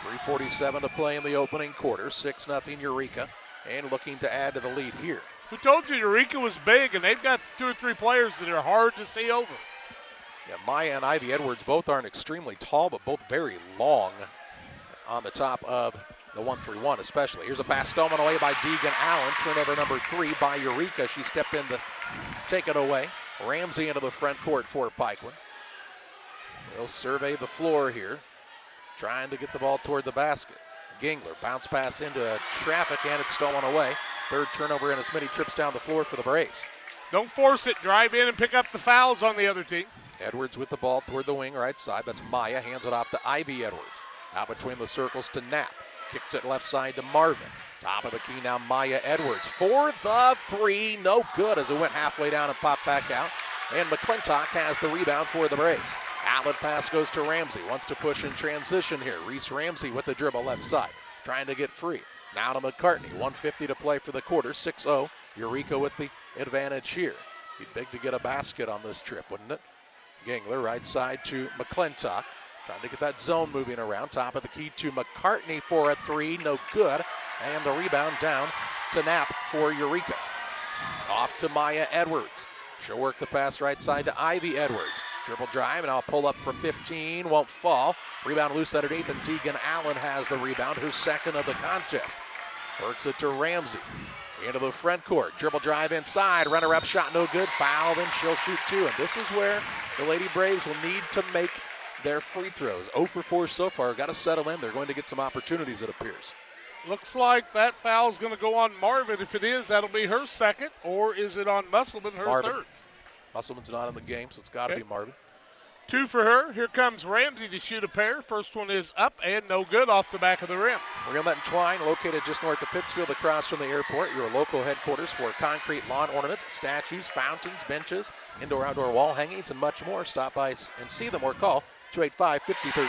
S1: 3:47 to play in the opening quarter. 6-0 Eureka, and looking to add to the lead here.
S6: Who told you Eureka was big, and they've got 2 or 3 players that are hard to see over.
S1: Yeah, Maya and Ivy Edwards both aren't extremely tall, but both very long on the top of the 1-3-1 especially. Here's a pass stolen away by Deegan Allen. Turnover number 3 by Eureka. She stepped in to take it away. Ramsey into the front court for Pikeland. They'll survey the floor here, trying to get the ball toward the basket. Gingler, bounce pass into traffic, and it's stolen away. Third turnover in as many trips down the floor for the Braves.
S6: Don't force it. Drive in and pick up the fouls on the other team.
S1: Edwards with the ball toward the wing right side. That's Maya. Hands it off to Ivy Edwards. Out between the circles to Knapp. Kicks it left side to Marvin. Top of the key now, Maya Edwards. For the 3, no good as it went halfway down and popped back out. And McClintock has the rebound for the Braves. Outlet pass goes to Ramsey. Wants to push in transition here. Reese Ramsey with the dribble left side. Trying to get free. Now to McCartney. 1:50 to play for the quarter. 6-0. Eureka with the advantage here. Be big to get a basket on this trip, wouldn't it? Gingler right side to McClintock. Trying to get that zone moving around. Top of the key to McCartney for a three. No good. And the rebound down to Knapp for Eureka. Off to Maya Edwards. She'll work the pass right side to Ivy Edwards. Dribble drive, and I'll pull up from 15. Won't fall. Rebound loose underneath, and Deegan Allen has the rebound, who's second of the contest. Works it to Ramsey. Into the front court. Dribble drive inside. Runner-up shot no good. Foul, then she'll shoot two. And this is where the Lady Braves will need to make their free throws. 0 for 4 so far. Got to settle in. They're going to get some opportunities, it appears.
S6: Looks like that foul is going to go on Marvin. If it is, that'll be her second. Or is it on Musselman, her third?
S1: Musselman's not in the game, so it's got to be Marvin.
S6: 2 for her. Here comes Ramsey to shoot a pair. First one is up and no good off the back of the rim.
S1: Wilmette and Twine, located just north of Pittsfield across from the airport, your local headquarters for concrete lawn ornaments, statues, fountains, benches, indoor-outdoor wall hangings, and much more. Stop by and see them or call 285-5013.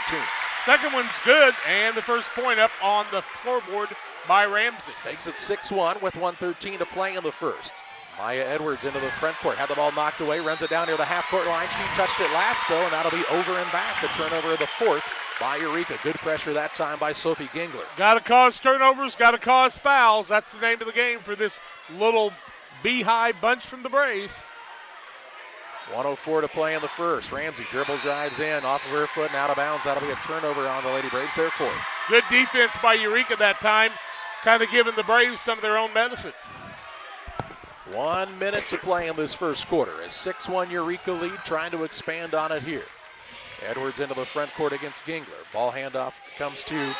S6: Second one's good, and the first point up on the scoreboard by Ramsey.
S1: Takes it 6-1 with 1:13 to play in the first. Maya Edwards into the front court, had the ball knocked away, runs it down near the half-court line. She touched it last, though, and that'll be over and back. The turnover of the fourth by Eureka. Good pressure that time by Sophie Gingler.
S6: Got to cause turnovers, got to cause fouls. That's the name of the game for this little beehive bunch from the Braves.
S1: 1:04 to play in the first. Ramsey dribble drives in, off of her foot and out of bounds. That'll be a turnover on the Lady Braves, their fourth.
S6: Good defense by Eureka that time, kind of giving the Braves some of their own medicine.
S1: 1 minute to play in this first quarter. A 6-1 Eureka lead, trying to expand on it here. Edwards into the front court against Gingler. Ball handoff comes to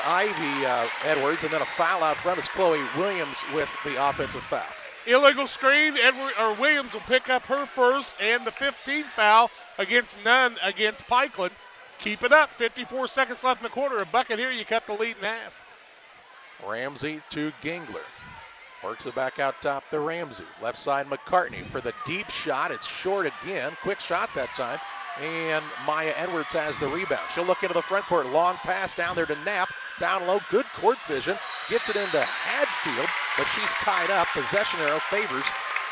S1: Ivy Edwards, and then a foul out front is Chloe Williams with the offensive foul.
S6: Illegal screen. Williams will pick up her first, and the 15th foul against Pikeland. Keep it up. 54 seconds left in the quarter. A bucket here, you cut the lead in half.
S1: Ramsey to Gingler. Works it back out top to Ramsey. Left side McCartney for the deep shot. It's short again. Quick shot that time. And Maya Edwards has the rebound. She'll look into the front court. Long pass down there to Knapp. Down low. Good court vision. Gets it into Hadfield, but she's tied up. Possession arrow favors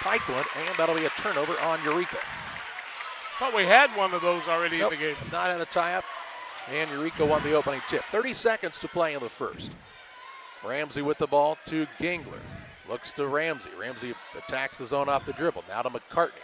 S1: Pikeland, and that'll be a turnover on Eureka.
S6: Thought we had one of those already in the game.
S1: Not had a tie-up, and Eureka won the opening tip. 30 seconds to play in the first. Ramsey with the ball to Gingler. Looks to Ramsey. Ramsey attacks the zone off the dribble. Now to McCartney.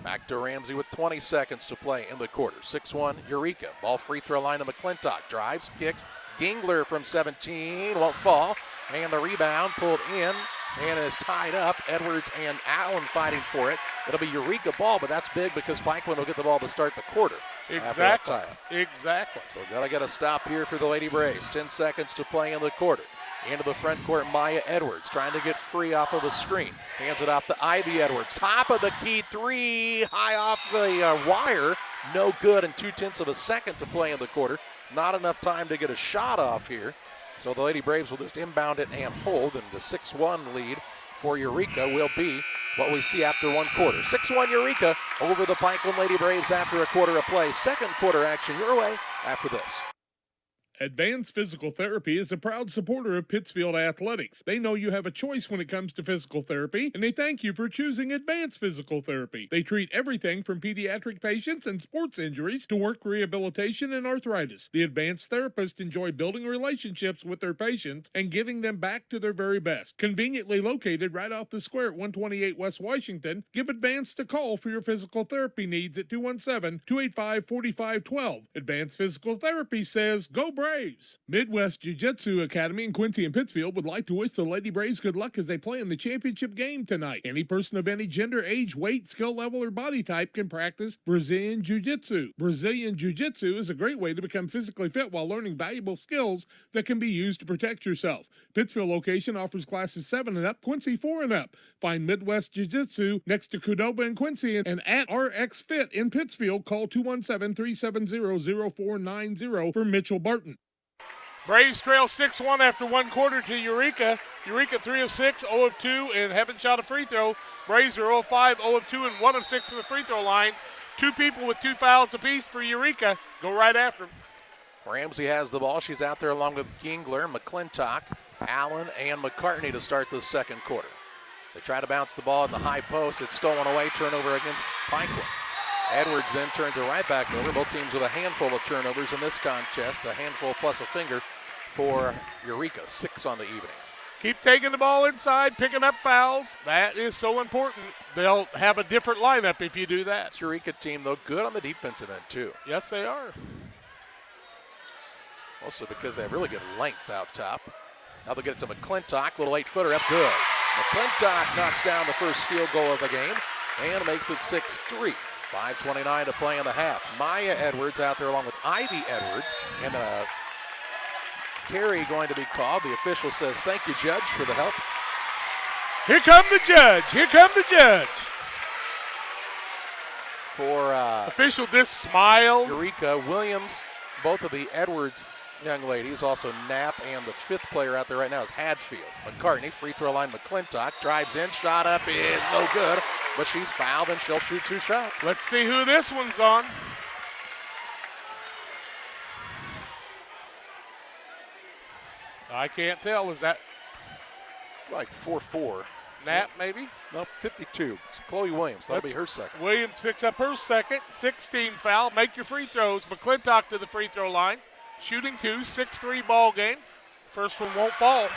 S1: Back to Ramsey with 20 seconds to play in the quarter. 6-1 Eureka. Ball free throw line to McClintock. Drives, kicks. Gingler from 17. Won't fall. And the rebound pulled in and is tied up. Edwards and Allen fighting for it. It'll be Eureka ball, but that's big because Pikeland will get the ball to start the quarter.
S6: Exactly.
S1: So gotta get a stop here for the Lady Braves. 10 seconds to play in the quarter. Into the front court, Maya Edwards trying to get free off of the screen. Hands it off to Ivy Edwards. Top of the key three, high off the wire. No good, and 0.2 of a second to play in the quarter. Not enough time to get a shot off here. So the Lady Braves will just inbound it and hold, and the 6-1 lead for Eureka will be what we see after one quarter. 6-1 Eureka over the Pikeland Lady Braves after a quarter of play. Second quarter action your way after this.
S5: Advanced Physical Therapy is a proud supporter of Pittsfield Athletics. They know you have a choice when it comes to physical therapy, and they thank you for choosing Advanced Physical Therapy. They treat everything from pediatric patients and sports injuries to work rehabilitation and arthritis. The advanced therapists enjoy building relationships with their patients and giving them back to their very best. Conveniently located right off the square at 128 West Washington, give Advanced a call for your physical therapy needs at 217-285-4512. Advanced Physical Therapy says, go Braves! Midwest Jiu-Jitsu Academy in Quincy and Pittsfield would like to wish the Lady Braves good luck as they play in the championship game tonight. Any person of any gender, age, weight, skill level, or body type can practice Brazilian Jiu-Jitsu. Brazilian Jiu-Jitsu is a great way to become physically fit while learning valuable skills that can be used to protect yourself. Pittsfield location offers classes 7 and up, Quincy 4 and up. Find Midwest Jiu-Jitsu next to Qdoba in Quincy and at RX Fit in Pittsfield. Call 217-370-0490 for Mitchell Barton.
S6: Braves trail 6-1 after one quarter to Eureka. Eureka 3 of 6, 0 of 2, and haven't shot a free throw. Braves are 0 of 5, 0 of 2, and 1 of 6 from the free throw line. Two people with 2 fouls apiece for Eureka. Go right after them.
S1: Ramsey has the ball. She's out there along with Gingler, McClintock, Allen, and McCartney to start the second quarter. They try to bounce the ball in the high post. It's stolen away, turnover against Pikeland. Edwards then turns it right back over. Both teams with a handful of turnovers in this contest, a handful plus a finger for Eureka, 6 on the evening.
S6: Keep taking the ball inside, picking up fouls. That is so important. They'll have a different lineup if you do that.
S1: This Eureka team, though, good on the defensive end, too.
S6: Yes, they are.
S1: Also because they have really good length out top. Now they'll get it to McClintock, little 8-footer up good. McClintock knocks down the first field goal of the game and makes it 6-3. 5:29 to play in the half. Maya Edwards out there along with Ivy Edwards, and a carry going to be called. The official says, thank you, Judge, for the help.
S6: Here come the judge. Here come the judge.
S1: For
S6: official this smile.
S1: Eureka, Williams, both of the Edwards young ladies, also Knapp, and the 5th player out there right now is Hadfield. McCartney, free throw line, McClintock, drives in, shot up is no good, but she's fouled and she'll shoot 2 shots.
S6: Let's see who this one's on. I can't tell. Is that
S1: like 4-4?
S6: Knapp, maybe?
S1: No, 52. It's Chloe Williams. That'll be her second.
S6: Williams picks up her second. 16 foul. Make your free throws. McClintock to the free throw line. Shooting 2, 6-3 ball game. First one won't fall.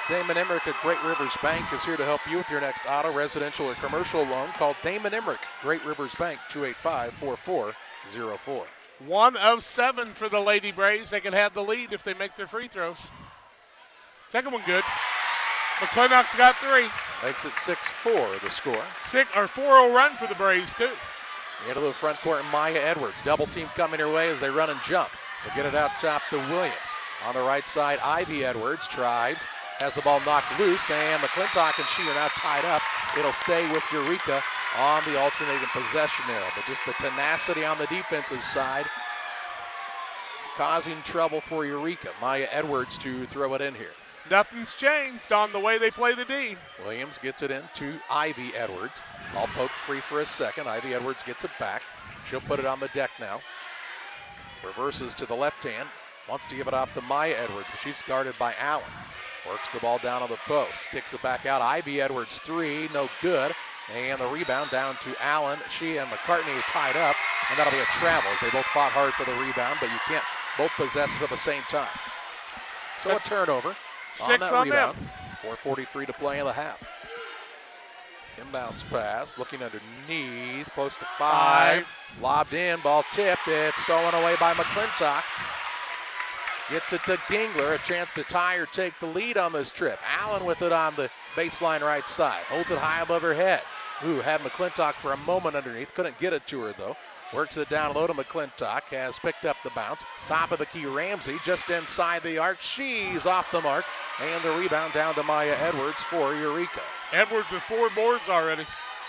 S1: Damon Emmerich at Great Rivers Bank is here to help you with your next auto, residential, or commercial loan. Call Damon Emmerich, Great Rivers Bank, 285-4404.
S6: 1 of 7 for the Lady Braves. They can have the lead if they make their free throws. Second one good. McClintock's got 3.
S1: Makes it 6-4 the score.
S6: 4-0 run for the Braves too.
S1: Into the front court, Maya Edwards. Double team coming her way as they run and jump. They get it out top to Williams. On the right side, Ivy Edwards tries, has the ball knocked loose, and McClintock and she are now tied up. It'll stay with Eureka on the alternating possession there, but just the tenacity on the defensive side causing trouble for Eureka. Maya Edwards to throw it in here.
S6: Nothing's changed on the way they play the D.
S1: Williams gets it in to Ivy Edwards. Ball poked free for a second. Ivy Edwards gets it back. She'll put it on the deck now. Reverses to the left hand. Wants to give it off to Maya Edwards, but she's guarded by Allen. Works the ball down on the post. Kicks it back out. Ivy Edwards 3, no good. And the rebound down to Allen. She and McCartney tied up, and that'll be a travel. They both fought hard for the rebound, but you can't both possess it at the same time. So a turnover.
S6: 6 on
S1: rebound.
S6: them.
S1: 4:43 to play in the half. Inbounds pass, looking underneath, close to 5. Lobbed in, ball tipped. It's stolen away by McClintock. Gets it to Gingler, a chance to tie or take the lead on this trip. Allen with it on the baseline right side. Holds it high above her head. Had McClintock for a moment underneath. Couldn't get it to her, though. Works it down low to McClintock. Has picked up the bounce. Top of the key, Ramsey just inside the arc. She's off the mark. And the rebound down to Maya Edwards for Eureka.
S6: Edwards with 4 boards already.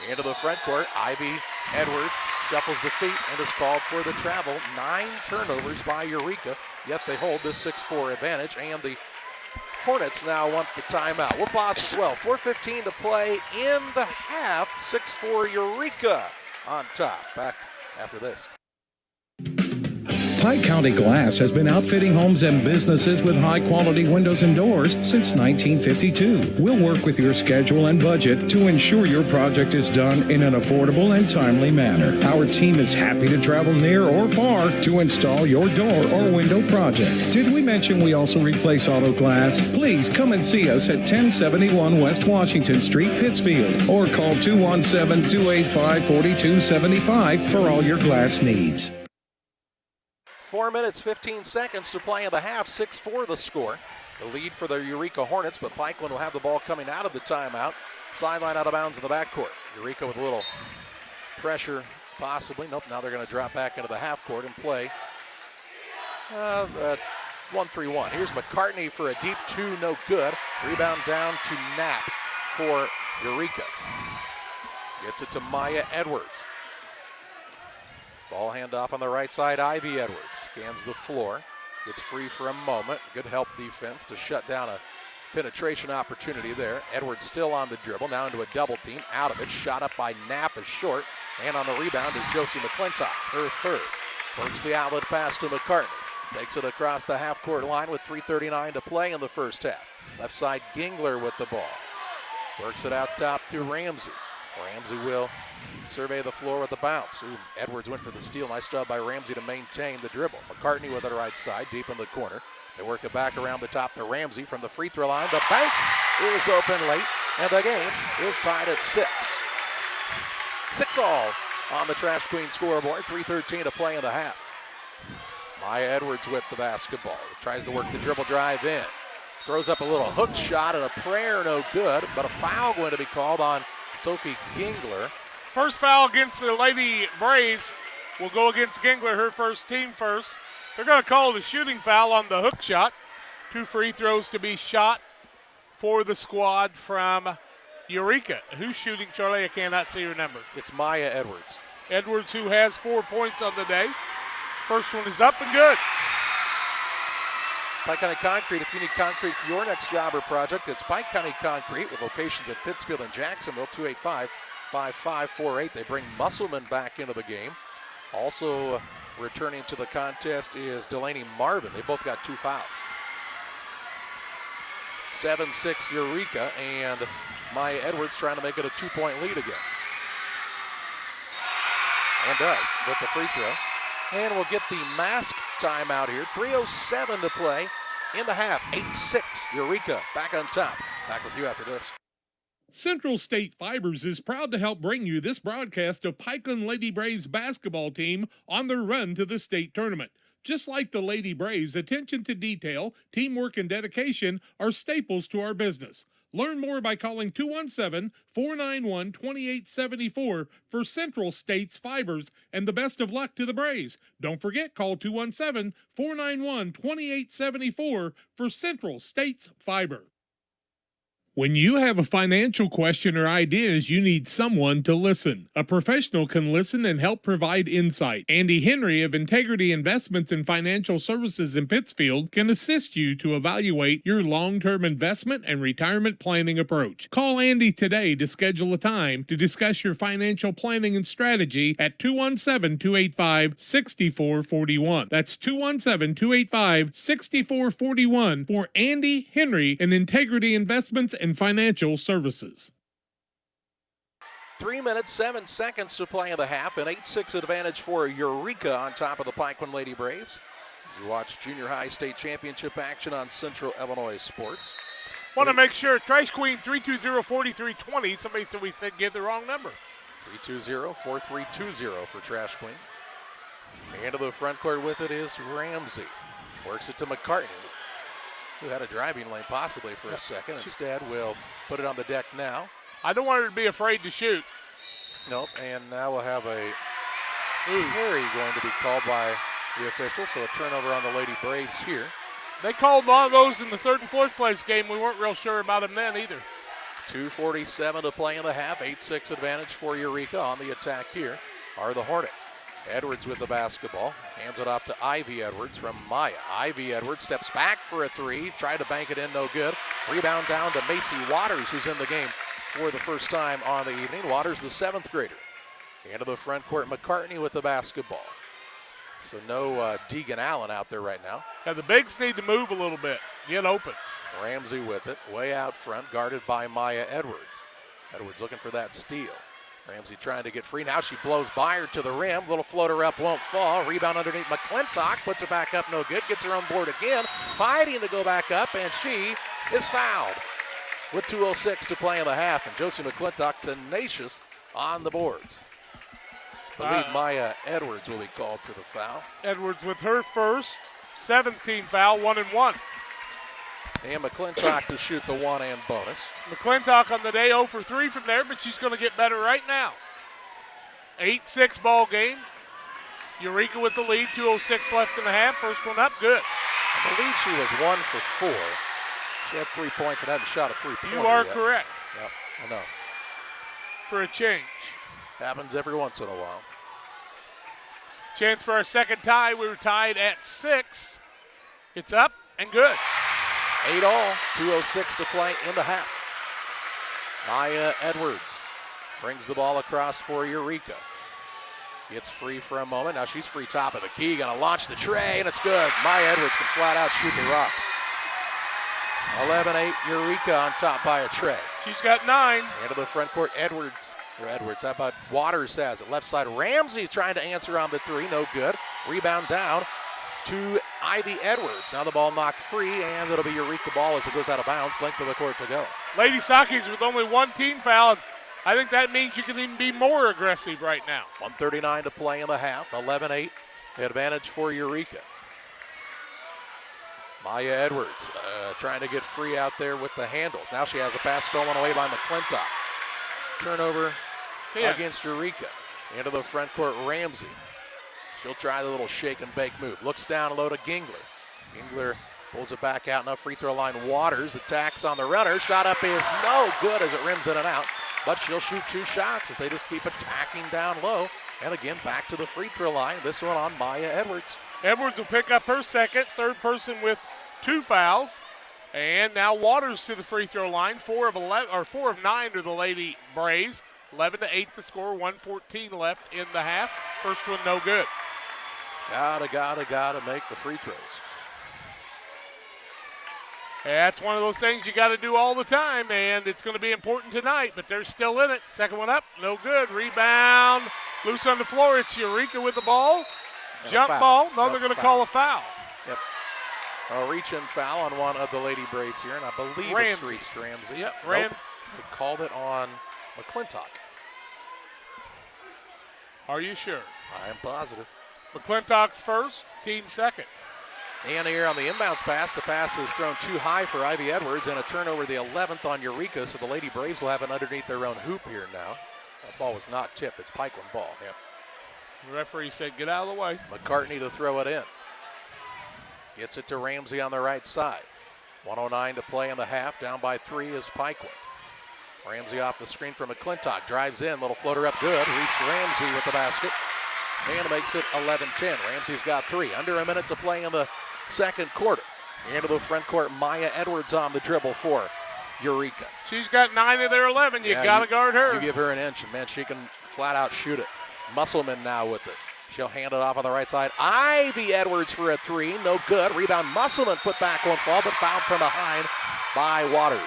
S1: Into the front court, Ivy Edwards shuffles the feet and is called for the travel. 9 turnovers by Eureka, yet they hold this 6-4 advantage, and the Hornets now want the timeout. We'll pause as well. 4:15 to play in the half. 6-4 Eureka on top. Back after this.
S3: Pike County Glass has been outfitting homes and businesses with high-quality windows and doors since 1952. We'll work with your schedule and budget to ensure your project is done in an affordable and timely manner. Our team is happy to travel near or far to install your door or window project. Did we mention we also replace auto glass? Please come and see us at 1071 West Washington Street, Pittsfield, or call 217-285-4275 for all your glass needs.
S1: 4 minutes, 15 seconds to play in the half. 6-4 the score. The lead for the Eureka Hornets, but Pikeland will have the ball coming out of the timeout. Sideline out of bounds in the backcourt. Eureka with a little pressure, possibly. Nope, now they're going to drop back into the half court and play 1-3-1. Here's McCartney for a deep 2, no good. Rebound down to Knapp for Eureka. Gets it to Maya Edwards. Ball handoff on the right side, Ivy Edwards. Scans the floor, gets free for a moment. Good help defense to shut down a penetration opportunity there. Edwards still on the dribble, now into a double team. Out of it, shot up by Knapp is short. And on the rebound is Josie McClintock, her 3rd. Works the outlet pass to McCartney. Takes it across the half-court line with 3:39 to play in the first half. Left side, Gingler with the ball. Works it out top to Ramsey. Ramsey will survey the floor with the bounce. Ooh, Edwards went for the steal. Nice job by Ramsey to maintain the dribble. McCartney with it right side, deep in the corner. They work it back around the top to Ramsey from the free throw line. The bank is open late, and the game is tied at 6. 6 all on the Trash Queen scoreboard. 3:13 to play in the half. Maya Edwards with the basketball. Tries to work the dribble drive in. Throws up a little hook shot and a prayer, no good, but a foul going to be called on Sophie Gingler.
S6: First foul against the Lady Braves will go against Gingler, her first, team first. They're going to call the shooting foul on the hook shot. 2 free throws to be shot for the squad from Eureka. Who's shooting, Charlie? I cannot see her number.
S1: It's Maya Edwards.
S6: Edwards, who has 4 points on the day. First one is up and good.
S1: Pike County Concrete, if you need concrete for your next job or project, it's Pike County Concrete with locations at Pittsfield and Jacksonville, 285-5548. They bring Musselman back into the game. Also returning to the contest is Delaney Marvin. They both got 2 fouls. 7-6 Eureka, and Maya Edwards trying to make it a 2-point lead again. And does with the free throw. And we'll get the mask timeout here. 3:07 to play in the half. 8-6 Eureka back on top. Back with you after this.
S5: Central State Fibers is proud to help bring you this broadcast of Pikeland Lady Braves basketball team on their run to the state tournament. Just like the Lady Braves, attention to detail, teamwork, and dedication are staples to our business. Learn more by calling 217-491-2874 for Central State's Fibers, and the best of luck to the Braves. Don't forget, call 217-491-2874 for Central State's Fiber. When you have a financial question or ideas, you need someone to listen. A professional can listen and help provide insight. Andy Henry of Integrity Investments and Financial Services in Pittsfield can assist you to evaluate your long-term investment and retirement planning approach. Call Andy today to schedule a time to discuss your financial planning and strategy at 217-285-6441. That's 217-285-6441 for Andy Henry and Integrity Investments and Financial Services.
S1: 3 minutes, 7 seconds to play in the half. An 8-6 advantage for Eureka on top of the Pikeland Lady Braves. As you watch junior high state championship action on Central Illinois Sports.
S6: Want to make sure, Trash Queen 320-4320. Somebody said we said give the wrong number.
S1: 320-4320 for Trash Queen. Into the front court with it is Ramsey. Works it to McCartney, who had a driving lane possibly for a second. Instead, will put it on the deck now.
S6: I don't want her to be afraid to shoot.
S1: Nope, and now we'll have a carry going to be called by the official, so a turnover on the Lady Braves here.
S6: They called a lot of those in the 3rd and 4th place game. We weren't real sure about them then either.
S1: 2:47 to play in the half. 8-6 advantage for Eureka. On the attack here are the Hornets. Edwards with the basketball, hands it off to Ivy Edwards from Maya. Ivy Edwards steps back for a 3, tried to bank it in, no good. Rebound down to Macy Waters, who's in the game for the first time on the evening. Waters, the 7th grader. Into the front court, McCartney with the basketball. So no Deegan Allen out there right now.
S6: Yeah, the bigs need to move a little bit, get open.
S1: Ramsey with it, way out front, guarded by Maya Edwards. Edwards looking for that steal. Ramsey trying to get free. Now she blows by her to the rim. Little floater up, won't fall. Rebound underneath McClintock. Puts it back up, no good. Gets her on board again. Fighting to go back up, and she is fouled with 2:06 to play in the half. And Josie McClintock tenacious on the boards. I believe Maya Edwards will be called for the foul.
S6: Edwards with her first 17 foul, 1 and 1.
S1: And McClintock to shoot the 1 and bonus.
S6: McClintock on the day 0 for 3 from there, but she's going to get better right now. 8-6 ball game. Eureka with the lead, 2:06 left in the half. First one up, good.
S1: I believe she was 1 for 4. She had 3 points and hadn't shot a 3-pointer
S6: You are
S1: yet.
S6: correct.
S1: Yep, I know.
S6: For a change.
S1: Happens every once in a while.
S6: Chance for our second tie. We were tied at 6. It's up and good.
S1: 8-all, 2:06 to play in the half. Maya Edwards brings the ball across for Eureka. Gets free for a moment. Now she's free top of the key. Gonna launch the tray, and it's good. Maya Edwards can flat out shoot the rock. 11-8 Eureka on top by a tray.
S6: She's got 9.
S1: Into the front court, Edwards. How about Waters has it? Left side, Ramsey trying to answer on the 3. No good. Rebound down to Ivy Edwards. Now the ball knocked free, and it'll be Eureka ball as it goes out of bounds. Length of the court to go.
S6: Lady Sakis with only 1 team foul. I think that means you can even be more aggressive right now.
S1: 1:39 to play in the half. 11-8. Advantage for Eureka. Maya Edwards trying to get free out there with the handles. Now she has a pass stolen away by McClintock. Turnover against Eureka. Into the front court, Ramsey. She'll try the little shake and bake move. Looks down low to Gingler. Gingler pulls it back out, enough free throw line. Waters attacks on the runner. Shot up is no good as it rims in and out. But she'll shoot 2 shots as they just keep attacking down low. And again, back to the free throw line. This one on Maya Edwards.
S6: Edwards will pick up her second, third person with 2 fouls. And now Waters to the free throw line. 4 of 9 to the Lady Braves. 11-8 the score. 1:14 left in the half. First one no good.
S1: Gotta make the free throws.
S6: That's one of those things you got to do all the time, and it's going to be important tonight, but they're still in it. Second one up, no good. Rebound, loose on the floor. It's Eureka with the ball.
S1: And
S6: Jump ball. No, they're going to call a foul.
S1: Yep. A reach-in foul on one of the Lady Braves here, and I believe it's Reese Ramsey.
S6: Yep,
S1: Nope. They called it on McClintock.
S6: Are you sure?
S1: I am positive.
S6: McClintock's first, team second.
S1: And here on the inbounds pass, the pass is thrown too high for Ivy Edwards, and a turnover the 11th on Eureka, so the Lady Braves will have it underneath their own hoop here now. That ball was not tipped. It's Pikeland ball. Yep.
S6: The referee said get out of the way.
S1: McCartney to throw it in. Gets it to Ramsey on the right side. 1:09 to play in the half. Down by 3 is Pikeland. Ramsey off the screen from McClintock. Drives in. Little floater up good. Reese Ramsey with the basket. And makes it 11-10. Ramsey's got 3. Under a minute to play in the second quarter. Into the front court, Maya Edwards on the dribble for Eureka.
S6: She's got 9 of their 11. You got to guard her.
S1: You give her an inch, and man, she can flat out shoot it. Musselman now with it. She'll hand it off on the right side. Ivy Edwards for a 3. No good. Rebound. Musselman put back on fall, but fouled from behind by Waters.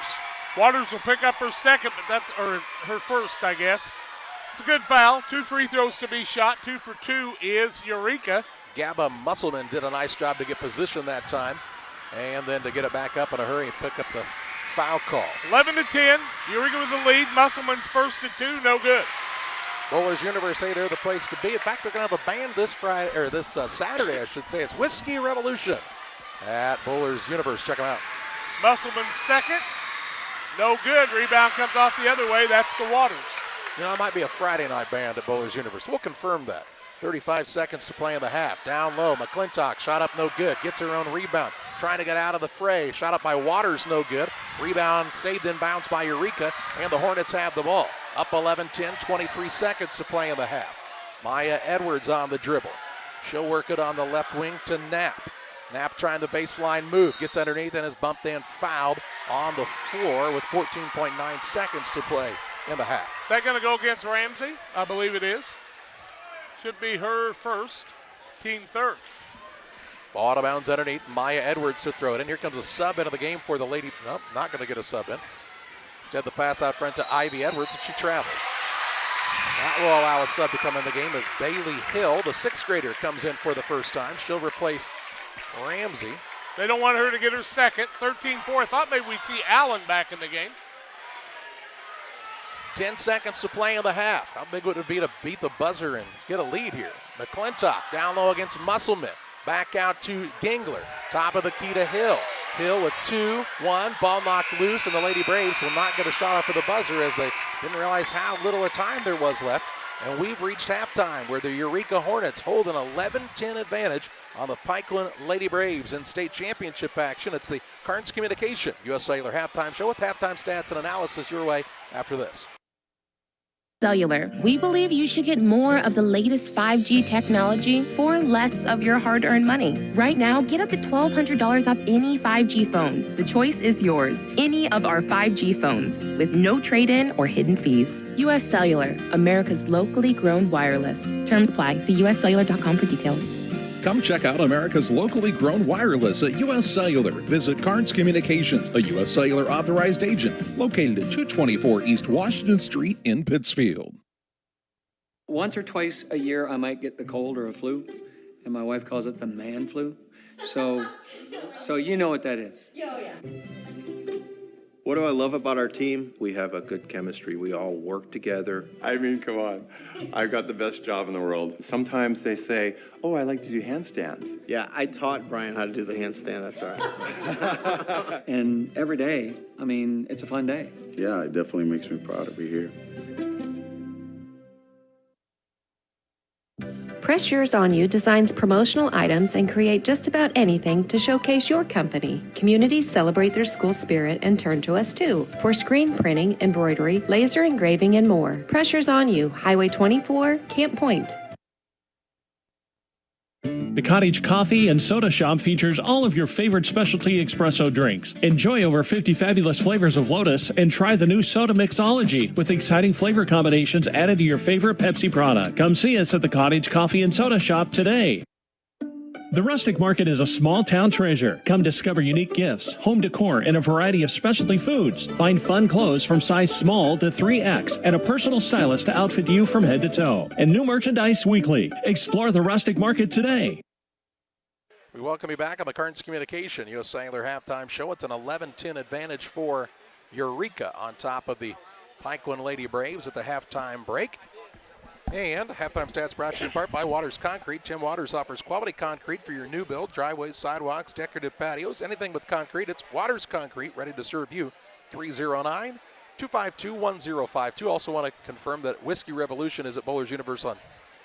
S6: Waters will pick up her second, but or her first, I guess. It's a good foul. 2 free throws to be shot. 2 for 2 is Eureka.
S1: Gabba Musselman did a nice job to get position that time, and then to get it back up in a hurry and pick up the foul call.
S6: 11-10. Eureka with the lead. Musselman's first and 2. No good.
S1: Bowlers Universe say they're the place to be. In fact, they're going to have a band this Friday, or this Saturday, I should say. It's Whiskey Revolution at Bowlers Universe. Check them out.
S6: Musselman's second. No good. Rebound comes off the other way. That's the Waters.
S1: You know, it might be a Friday night band at Bowlers Universe. We'll confirm that. 35 seconds to play in the half. Down low, McClintock, shot up no good. Gets her own rebound. Trying to get out of the fray. Shot up by Waters, no good. Rebound saved in bounds by Eureka, and the Hornets have the ball. Up 11-10, 23 seconds to play in the half. Maya Edwards on the dribble. She'll work it on the left wing to Knapp. Knapp trying the baseline move. Gets underneath and is bumped and fouled on the floor with 14.9 seconds to play in the half.
S6: Is that going to go against Ramsey? I believe it is. Should be her first, team third.
S1: Ball out of bounds underneath. Maya Edwards to throw it in. Here comes a sub into the game for the Lady. Nope, not going to get a sub in. Instead, the pass out front to Ivy Edwards, and she travels. That will allow a sub to come in the game as Bailey Hill, the 6th grader, comes in for the first time. She'll replace Ramsey.
S6: They don't want her to get her second. 13-4. I thought maybe we'd see Allen back in the game.
S1: 10 seconds to play in the half. How big would it be to beat the buzzer and get a lead here? McClintock down low against Musselman. Back out to Gingler. Top of the key to Hill. Hill with 2-1. Ball knocked loose, and the Lady Braves will not get a shot off of the buzzer as they didn't realize how little a time there was left. And we've reached halftime where the Eureka Hornets hold an 11-10 advantage on the Pikeland Lady Braves in state championship action. It's the Carnes Communication U.S. Cellular halftime show with halftime stats and analysis your way after this.
S18: Cellular. We believe you should get more of the latest 5G technology for less of your hard-earned money. Right now, get up to $1,200 off any 5G phone. The choice is yours. Any of our 5G phones with no trade-in or hidden fees. U.S. Cellular, America's locally grown wireless. Terms apply. See uscellular.com for details.
S4: Come check out America's locally grown wireless at U.S. Cellular. Visit Carnes Communications, a U.S. Cellular authorized agent, located at 224 East Washington Street in Pittsfield.
S12: Once or twice a year, I might get the cold or a flu, and my wife calls it the man flu. So you know what that is.
S14: What do I love about our team? We have a good chemistry. We all work together.
S15: I mean, come on. I've got the best job in the world. Sometimes they say, oh, I like to do handstands.
S16: Yeah, I taught Brian how to do the handstand. That's all right.
S12: And every day, I mean, it's a fun day.
S19: Yeah, it definitely makes me proud to be here.
S20: Press Yours On You designs promotional items and create just about anything to showcase your company. Communities celebrate their school spirit and turn to us too for screen printing, embroidery, laser engraving, and more. Press Yours On You, Highway 24, Camp Point.
S21: The Cottage Coffee and Soda Shop features all of your favorite specialty espresso drinks. Enjoy over 50 fabulous flavors of Lotus and try the new Soda Mixology with exciting flavor combinations added to your favorite Pepsi product. Come see us at the Cottage Coffee and Soda Shop today. The Rustic Market is a small town treasure. Come discover unique gifts, home decor, and a variety of specialty foods. Find fun clothes from size small to 3X and a personal stylist to outfit you from head to toe. And new merchandise weekly. Explore the Rustic Market today.
S1: We welcome you back on the Carnes Communication U.S. Cellular halftime show. It's an 11-10 advantage for Eureka on top of the Pikeland Lady Braves at the halftime break. And halftime stats brought to you in part by Waters Concrete. Tim Waters offers quality concrete for your new build, driveways, sidewalks, decorative patios, anything with concrete. It's Waters Concrete, ready to serve you. 309-252-1052. Also want to confirm that Whiskey Revolution is at Bowlers Universe on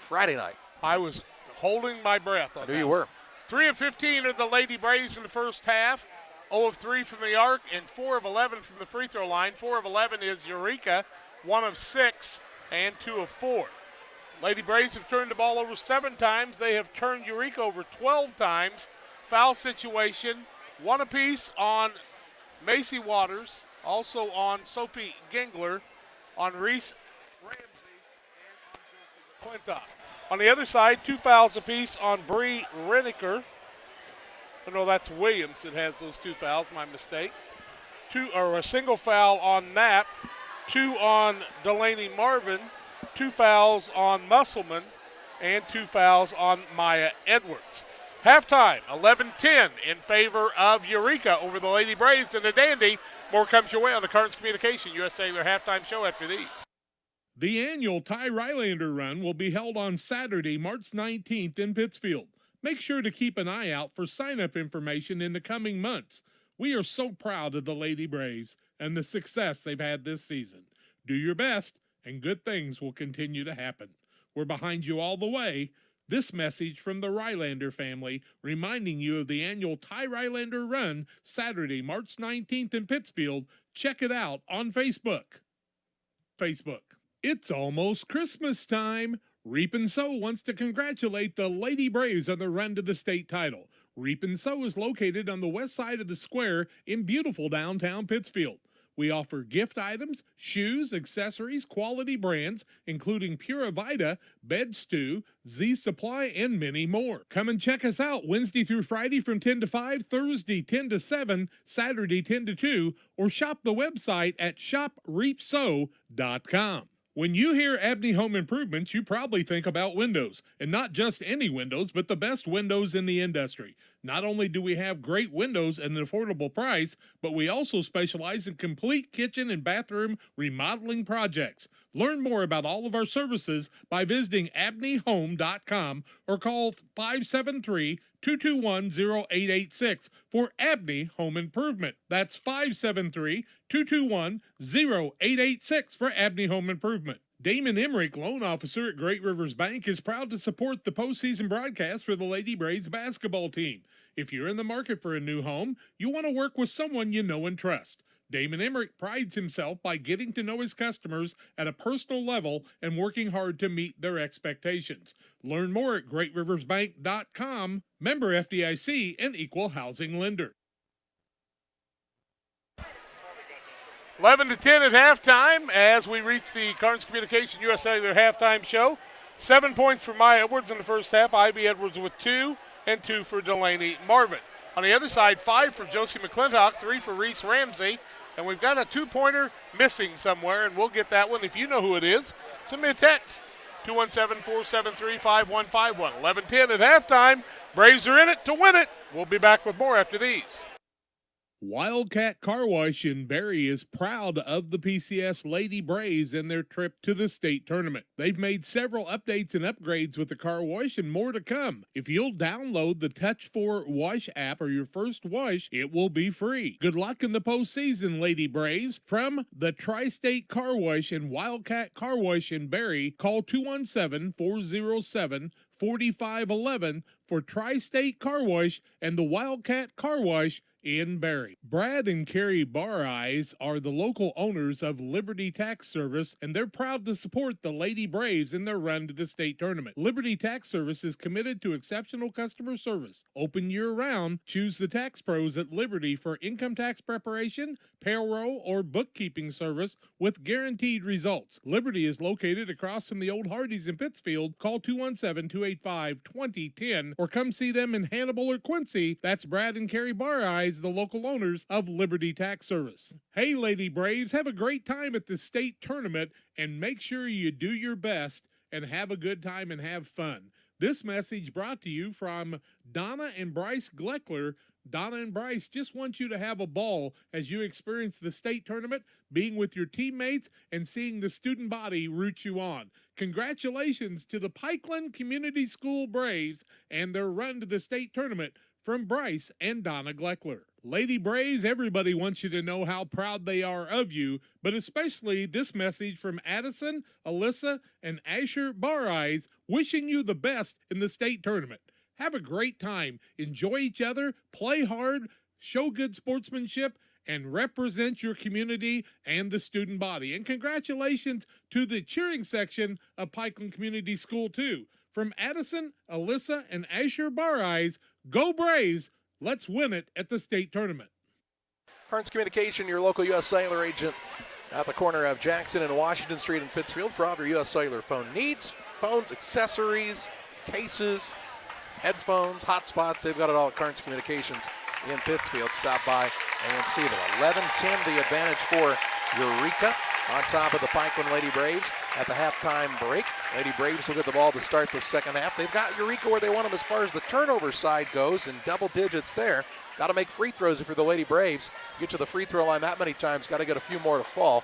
S1: Friday night.
S6: I was holding my breath on
S1: I knew you were.
S6: 3 of 15 are the Lady Braves in the first half. 0 of 3 from the arc and 4 of 11 from the free throw line. 4 of 11 is Eureka. 1 of 6 and 2 of 4. Lady Braves have turned the ball over 7 times. They have turned Eureka over 12 times. Foul situation, 1 apiece on Macy Waters, also on Sophie Gingler, on Reese Ramsey, and on Josie McClintock. On the other side, 2 fouls apiece on Bree Reniker. Oh, no, that's Williams that has those 2 fouls, my mistake. A single foul on Knapp, 2 on Delaney Marvin, 2 fouls on Musselman, and 2 fouls on Maya Edwards. Halftime, 11-10 in favor of Eureka over the Lady Braves and the Dandy. More comes your way on the Carnes Communication U.S. Cellular halftime show after these.
S5: The annual Ty Rylander Run will be held on Saturday, March 19th in Pittsfield. Make sure to keep an eye out for sign-up information in the coming months. We are so proud of the Lady Braves and the success they've had this season. Do your best, and good things will continue to happen. We're behind you all the way. This message from the Rylander family reminding you of the annual Ty Rylander Run, Saturday, March 19th in Pittsfield. Check it out on Facebook. It's almost Christmas time. Reap and Sow wants to congratulate the Lady Braves on the run to the state title. Reap and Sow is located on the west side of the square in beautiful downtown Pittsfield. We offer gift items, shoes, accessories, quality brands, including Pura Vida, Bed Stew, Z Supply, and many more. Come and check us out Wednesday through Friday from 10 to 5, Thursday 10 to 7, Saturday 10 to 2, or shop the website at shopreapsow.com. When you hear Abney Home Improvements, you probably think about windows, and not just any windows, but the best windows in the industry. Not only do we have great windows at an affordable price, but we also specialize in complete kitchen and bathroom remodeling projects. Learn more about all of our services by visiting abneyhome.com or call 573-221-0886 for Abney Home Improvement. That's 573-221-0886 for Abney Home Improvement. Damon Emmerich, loan officer at Great Rivers Bank, is proud to support the postseason broadcast for the Lady Braves basketball team. If you're in the market for a new home, you want to work with someone you know and trust. Damon Emmerich prides himself by getting to know his customers at a personal level and working hard to meet their expectations. Learn more at greatriversbank.com, member FDIC, and equal housing lender.
S6: 11-10 at halftime as we reach the Carnes Communication USA their halftime show. 7 points for Maya Edwards in the first half. Ivy Edwards with 2. and 2 for Delaney Marvin. On the other side, 5 for Josie McClintock, 3 for Reese Ramsey, and we've got a 2-pointer missing somewhere, and we'll get that one. If you know who it is, send me a text, 217-473-5151. 11-10 at halftime. Braves are in it to win it. We'll be back with more after these.
S5: Wildcat Car Wash in Barry is proud of the PCS Lady Braves and their trip to the state tournament. They've made several updates and upgrades with the car wash and more to come. If you'll download the Touch4 Wash app or your first wash, it will be free. Good luck in the postseason, Lady Braves. From the Tri-State Car Wash and Wildcat Car Wash in Barry, call 217-407-4511 for Tri-State Car Wash and the Wildcat Car Wash in Barry. Brad and Carrie Bar Eyes are the local owners of Liberty Tax Service, and they're proud to support the Lady Braves in their run to the state tournament. Liberty Tax Service is committed to exceptional customer service. Open year-round, choose the tax pros at Liberty for income tax preparation, payroll, or bookkeeping service with guaranteed results. Liberty is located across from the old Hardee's in Pittsfield. Call 217-285-2010 or come see them in Hannibal or Quincy. That's Brad and Carrie Bar Eyes, the local owners of Liberty Tax Service. Hey, Lady Braves, have a great time at the state tournament and make sure you do your best and have a good time and have fun. This message brought to you from Donna and Bryce Gleckler. Donna and Bryce just want you to have a ball as you experience the state tournament, being with your teammates, and seeing the student body root you on. Congratulations to the Pikeland Community School Braves and their run to the state tournament from Bryce and Donna Gleckler. Lady Braves, everybody wants you to know how proud they are of you, but especially this message from Addison, Alyssa, and Asher Bar Eyes, wishing you the best in the state tournament. Have a great time. Enjoy each other, play hard, show good sportsmanship, and represent your community and the student body. And congratulations to the cheering section of Pikeland Community School, too. From Addison, Alyssa, and Asher Bar Eyes, go Braves! Let's win it at the state tournament.
S1: Kearns Communication, your local U.S. Cellular agent at the corner of Jackson and Washington Street in Pittsfield for all your U.S. Cellular phone needs, phones, accessories, cases, headphones, hotspots. They've got it all at Kearns Communications in Pittsfield. Stop by and see them. 11-10 the advantage for Eureka on top of the Pikeland Lady Braves at the halftime break. Lady Braves will get the ball to start the second half. They've got Eureka where they want them as far as the turnover side goes, in double digits there. Got to make free throws if you're the Lady Braves. Get to the free throw line that many times, got to get a few more to fall.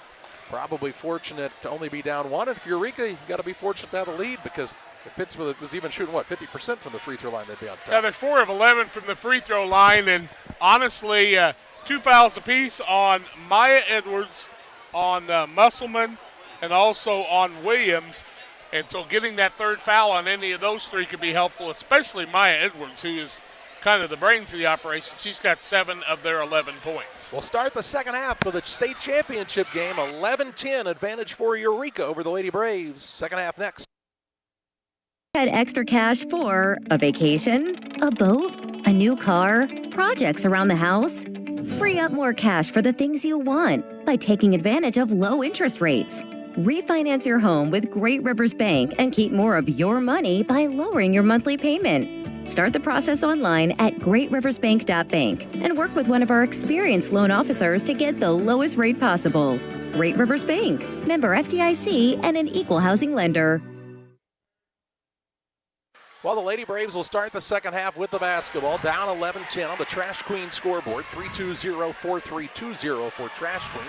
S1: Probably fortunate to only be down one. And if you're Eureka, you got to be fortunate to have a lead, because if Pittsfield was even shooting, 50% from the free throw line, they'd be on top.
S6: Yeah, they're 4 of 11 from the free throw line, and honestly, 2 fouls apiece on Maya Edwards, on Musselman, and also on Williams. And so getting that third foul on any of those 3 could be helpful, especially Maya Edwards, who is kind of the brains of the operation. She's got 7 of their 11 points.
S1: We'll start the second half with a state championship game. 11-10 advantage for Eureka over the Lady Braves. Second half next.
S2: Had extra cash for a vacation, a boat, a new car, projects around the house? Free up more cash for the things you want by taking advantage of low interest rates. Refinance your home with Great Rivers Bank and keep more of your money by lowering your monthly payment. Start the process online at greatriversbank.bank and work with one of our experienced loan officers to get the lowest rate possible. Great Rivers Bank, member FDIC, and an equal housing lender.
S1: Well, the Lady Braves will start the second half with the basketball, down 11-10 on the Trash Queen scoreboard. 320-4320 for Trash Queen,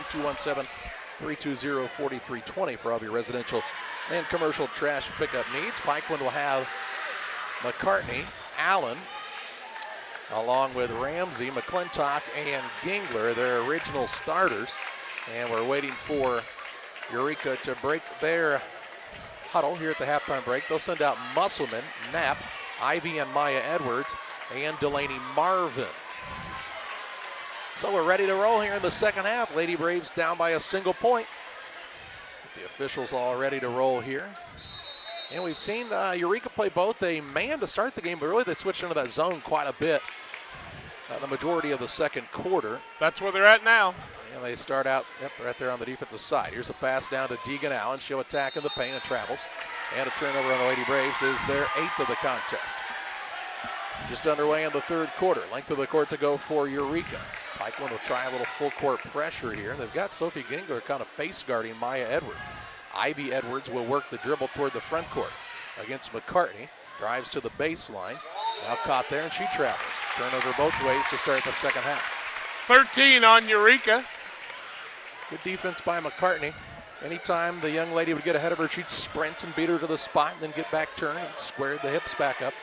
S1: 217-320-4320 for all of your residential and commercial trash pickup needs. Pikeland will have McCartney, Allen, along with Ramsey, McClintock, and Gingler, their original starters. And we're waiting for Eureka to break their huddle here at the halftime break. They'll send out Musselman, Knapp, Ivy and Maya Edwards, and Delaney Marvin. So we're ready to roll here in the second half. Lady Braves down by a single point. The officials all ready to roll here. And we've seen Eureka play both a man to start the game, but really they switched into that zone quite a bit the majority of the second quarter.
S6: That's where they're at now.
S1: And they start out right there on the defensive side. Here's a pass down to Deegan Allen. She'll attack in the paint and travels. And a turnover on the Lady Braves is their 8th of the contest. Just underway in the third quarter. Length of the court to go for Eureka. Pikeland will try a little full court pressure here. They've got Sophie Gingler kind of face guarding Maya Edwards. Ivy Edwards will work the dribble toward the front court against McCartney. Drives to the baseline. Now caught there, and she travels. Turnover both ways to start the second half.
S6: 13 on Eureka.
S1: Good defense by McCartney. Anytime the young lady would get ahead of her, she'd sprint and beat her to the spot and then get back turned and square the hips back up.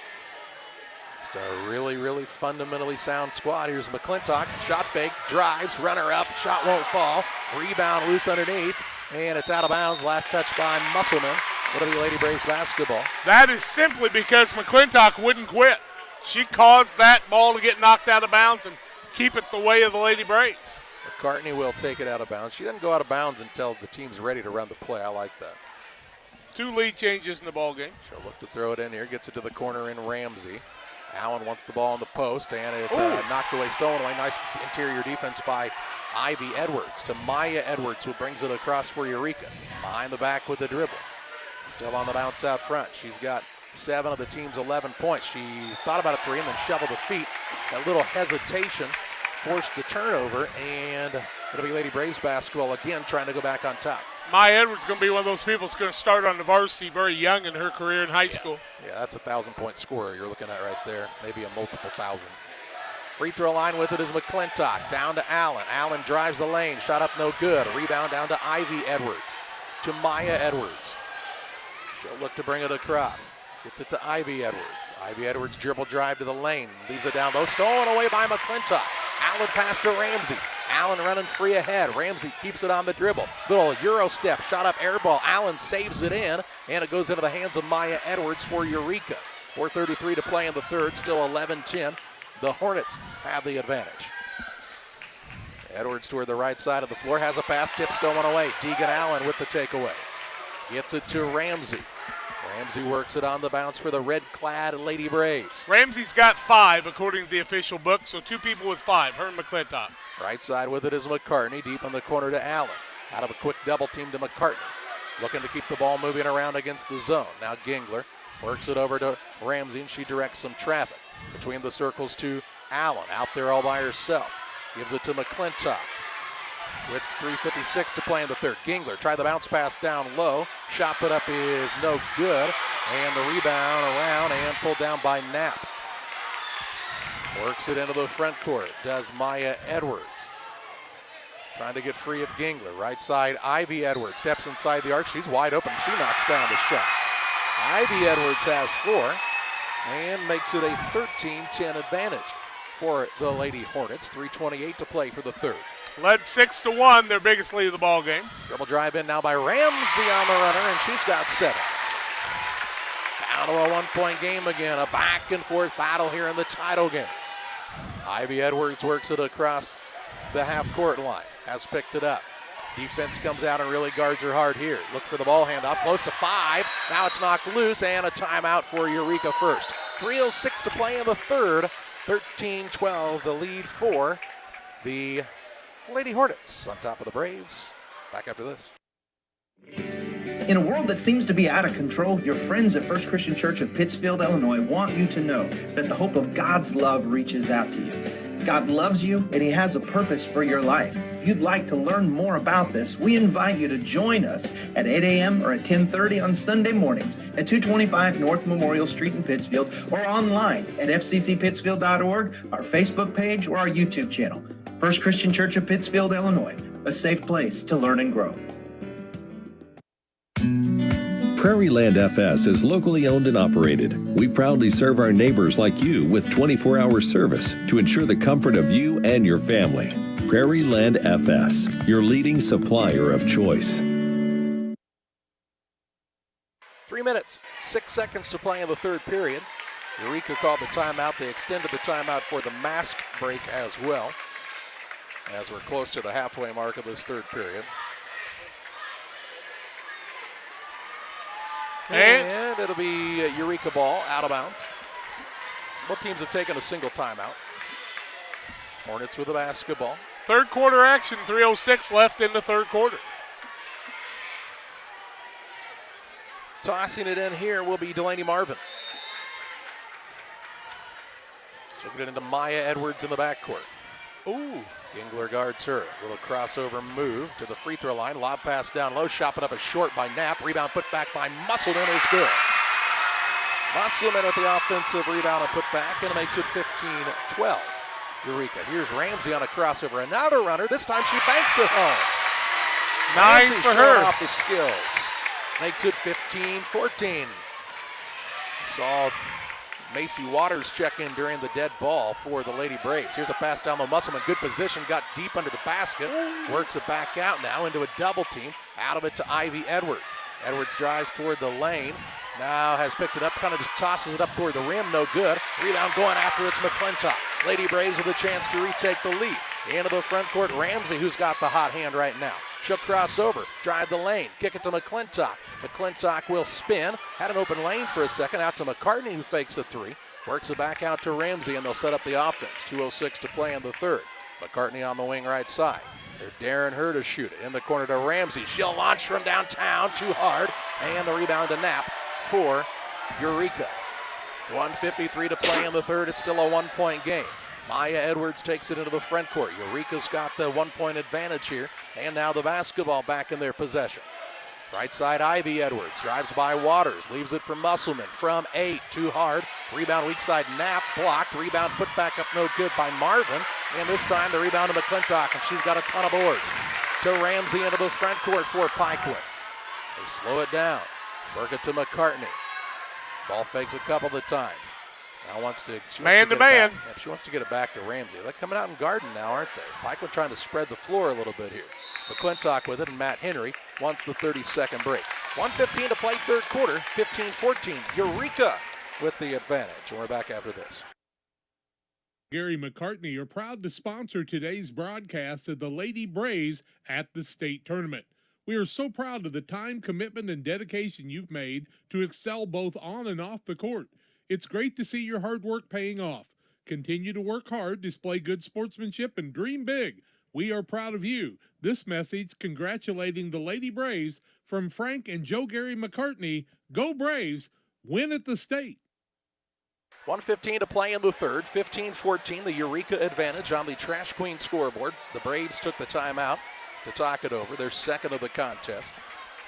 S1: Just a really, really fundamentally sound squad. Here's McClintock. Shot fake, drives, runner up. Shot won't fall. Rebound loose underneath. And it's out of bounds. Last touch by Musselman. It'll be Lady Braves basketball.
S6: That is simply because McClintock wouldn't quit. She caused that ball to get knocked out of bounds and keep it the way of the Lady Braves.
S1: McCartney will take it out of bounds. She doesn't go out of bounds until the team's ready to run the play. I like that.
S6: 2 lead changes in the ball game.
S1: She'll look to throw it in here. Gets it to the corner in Ramsey. Allen wants the ball on the post, and it's knocked away, stolen away. Nice interior defense by Ivy Edwards to Maya Edwards, who brings it across for Eureka. Behind the back with the dribble. Still on the bounce out front. She's got 7 of the team's 11 points. She thought about a 3 and then shoveled the feet. That little hesitation forced the turnover, and it'll be Lady Braves basketball again, trying to go back on top.
S6: Maya Edwards is going to be one of those people that's going to start on the varsity very young in her career in high school.
S1: Yeah, that's a 1,000-point scorer you're looking at right there. Maybe a multiple thousand. Free throw line with it is McClintock. Down to Allen. Allen drives the lane. Shot up no good. Rebound down to Ivy Edwards. To Maya Edwards. She'll look to bring it across. Gets it to Ivy Edwards. Ivy Edwards dribble drive to the lane. Leaves it down low. Stolen away by McClintock. Allen pass to Ramsey. Allen running free ahead. Ramsey keeps it on the dribble. Little Euro step. Shot up air ball. Allen saves it in. And it goes into the hands of Maya Edwards for Eureka. 4:33 to play in the third. Still 11-10. The Hornets have the advantage. Edwards toward the right side of the floor. Has a pass. Tip stolen away. Deegan Allen with the takeaway. Gets it to Ramsey. Ramsey works it on the bounce for the red-clad Lady Braves.
S6: Ramsey's got 5 according to the official book, so 2 people with 5. Her and McClintock.
S1: Right side with it is McCartney. Deep in the corner to Allen. Out of a quick double team to McCartney. Looking to keep the ball moving around against the zone. Now Gingler works it over to Ramsey, and she directs some traffic between the circles to Allen. Out there all by herself. Gives it to McClintock. With 3:56 to play in the third. Gingler tried the bounce pass down low. Shot put up is no good. And the rebound around and pulled down by Knapp. Works it into the front court. Does Maya Edwards. Trying to get free of Gingler. Right side, Ivy Edwards steps inside the arc. She's wide open. She knocks down the shot. Ivy Edwards has 4 and makes it a 13-10 advantage for the Lady Hornets. 3:28 to play for the third.
S6: Led 6-1, their biggest lead of the ball game.
S1: Dribble drive in now by Ramsey on the runner, and she's got 7. Down to a 1-point game again. A back and forth battle here in the title game. Ivy Edwards works it across the half-court line. Has picked it up. Defense comes out and really guards her hard here. Look for the ball handoff. Close to 5. Now it's knocked loose, and a timeout for Eureka first. 3:06 to play in the third. 13-12 the lead for the Lady Hornets on top of the Braves. Back after this.
S7: In a world that seems to be out of control, your friends at First Christian Church of Pittsfield, Illinois want you to know that the hope of God's love reaches out to you. God loves you, and He has a purpose for your life. If you'd like to learn more about this, we invite you to join us at 8 a.m. or at 10:30 on Sunday mornings at 225 North Memorial Street in Pittsfield, or online at fccpittsfield.org, our Facebook page, or our YouTube channel. First Christian Church of Pittsfield, Illinois, a safe place to learn and grow.
S13: Prairie Land FS is locally owned and operated. We proudly serve our neighbors like you with 24-hour service to ensure the comfort of you and your family. Prairie Land FS, your leading supplier of choice.
S1: 3 minutes, 6 seconds to play in the third period. Eureka called the timeout. They extended the timeout for the mask break as well, as we're close to the halfway mark of this third period. And it'll be Eureka ball out of bounds. Both teams have taken a single timeout. Hornets with the basketball.
S6: Third quarter action, 3:06 left in the third quarter.
S1: Tossing it in here will be Delaney Marvin. She'll get it into Maya Edwards in the backcourt. Ooh. Gingler guards her. Little crossover move to the free throw line. Lob pass down low. Shot put up a short by Knapp. Rebound put back by Musselman is good. Musselman with the offensive rebound and put back, and it makes it 15-12. Eureka. Here's Ramsey on a crossover. Another runner. This time she banks it home.
S6: 9
S1: Ramsey
S6: for her.
S1: off the skills. Makes it 15-14. Saw Macy Waters check in during the dead ball for the Lady Braves. Here's a pass down the Musselman. Good position. Got deep under the basket. Works it back out now into a double team. Out of it to Ivy Edwards. Edwards drives toward the lane. Now has picked it up, kind of just tosses it up toward the rim, no good. Rebound going after it's McClintock. Lady Braves with a chance to retake the lead. Into the front court, Ramsey, who's got the hot hand right now. She'll cross over, drive the lane, kick it to McClintock. McClintock will spin, had an open lane for a second, out to McCartney, who fakes a three. Works it back out to Ramsey, and they'll set up the offense. 2:06 to play in the third. McCartney on the wing right side. They're daring her to shoot it. In the corner to Ramsey. She'll launch from downtown, too hard, and the rebound to Knapp for Eureka. 1:53 to play in the third. It's still a 1-point game. Maya Edwards takes it into the front court. Eureka's got the 1-point advantage here, and now the basketball back in their possession. Right side, Ivy Edwards drives by Waters, leaves it for Musselman from 8, too hard. Rebound weak side, Knapp blocked. Rebound put back up, no good by Marvin, and this time the rebound to McClintock, and she's got a ton of boards. To Ramsey into the front court for Pikeland. They slow it down. Work it to McCartney. Ball fakes a couple of times. Now wants to
S6: man to man.
S1: She wants to get it back to Ramsey. They're coming out and guarding now, aren't they? Pikeland trying to spread the floor a little bit here. McClintock with it, and Matt Henry wants the 30-second break. 1:15 to play third quarter, 15-14. Eureka with the advantage. And we're back after this.
S5: Gary McCartney are proud to sponsor today's broadcast of the Lady Braves at the state tournament. We are so proud of the time, commitment, and dedication you've made to excel both on and off the court. It's great to see your hard work paying off. Continue to work hard, display good sportsmanship, and dream big. We are proud of you. This message congratulating the Lady Braves from Frank and Joe Gary McCartney. Go Braves, win at the state.
S1: 1:15 to play in the third, 15-14, the Eureka advantage on the Trash Queen scoreboard. The Braves took the timeout to talk it over. They're second of the contest.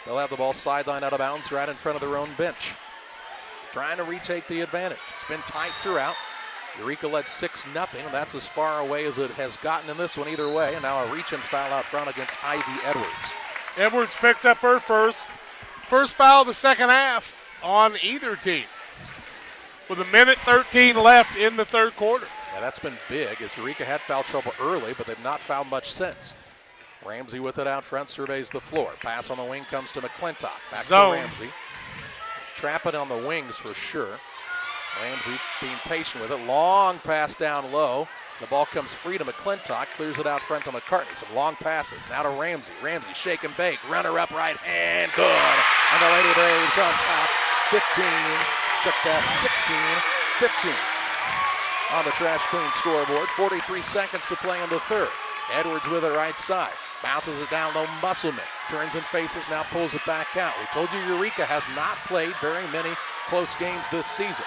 S1: They'll have the ball sidelined out of bounds right in front of their own bench. Trying to retake the advantage. It's been tight throughout. Eureka led 6-0, and that's as far away as it has gotten in this one either way. And now a reach-in foul out front against Ivy Edwards.
S6: Edwards picks up her first foul of the second half on either team. With 1:13 left in the third quarter.
S1: Yeah, that's been big, as Eureka had foul trouble early, but they've not fouled much since. Ramsey with it out front, surveys the floor. Pass on the wing comes to McClintock. Back
S6: Zone.
S1: to Ramsey. Trap it on the wings for sure. Ramsey being patient with it. Long pass down low. The ball comes free to McClintock. Clears it out front to McCartney. Some long passes. Now to Ramsey. Ramsey shake and bake. Runner up right hand. Good. And the Lady Braves on top. 15. Check that. 16-15. On the Trash Queen scoreboard. 43 seconds to play in the third. Edwards with it right side. Bounces it down low. Musselman. Turns and faces. Now pulls it back out. We told you Eureka has not played very many close games this season.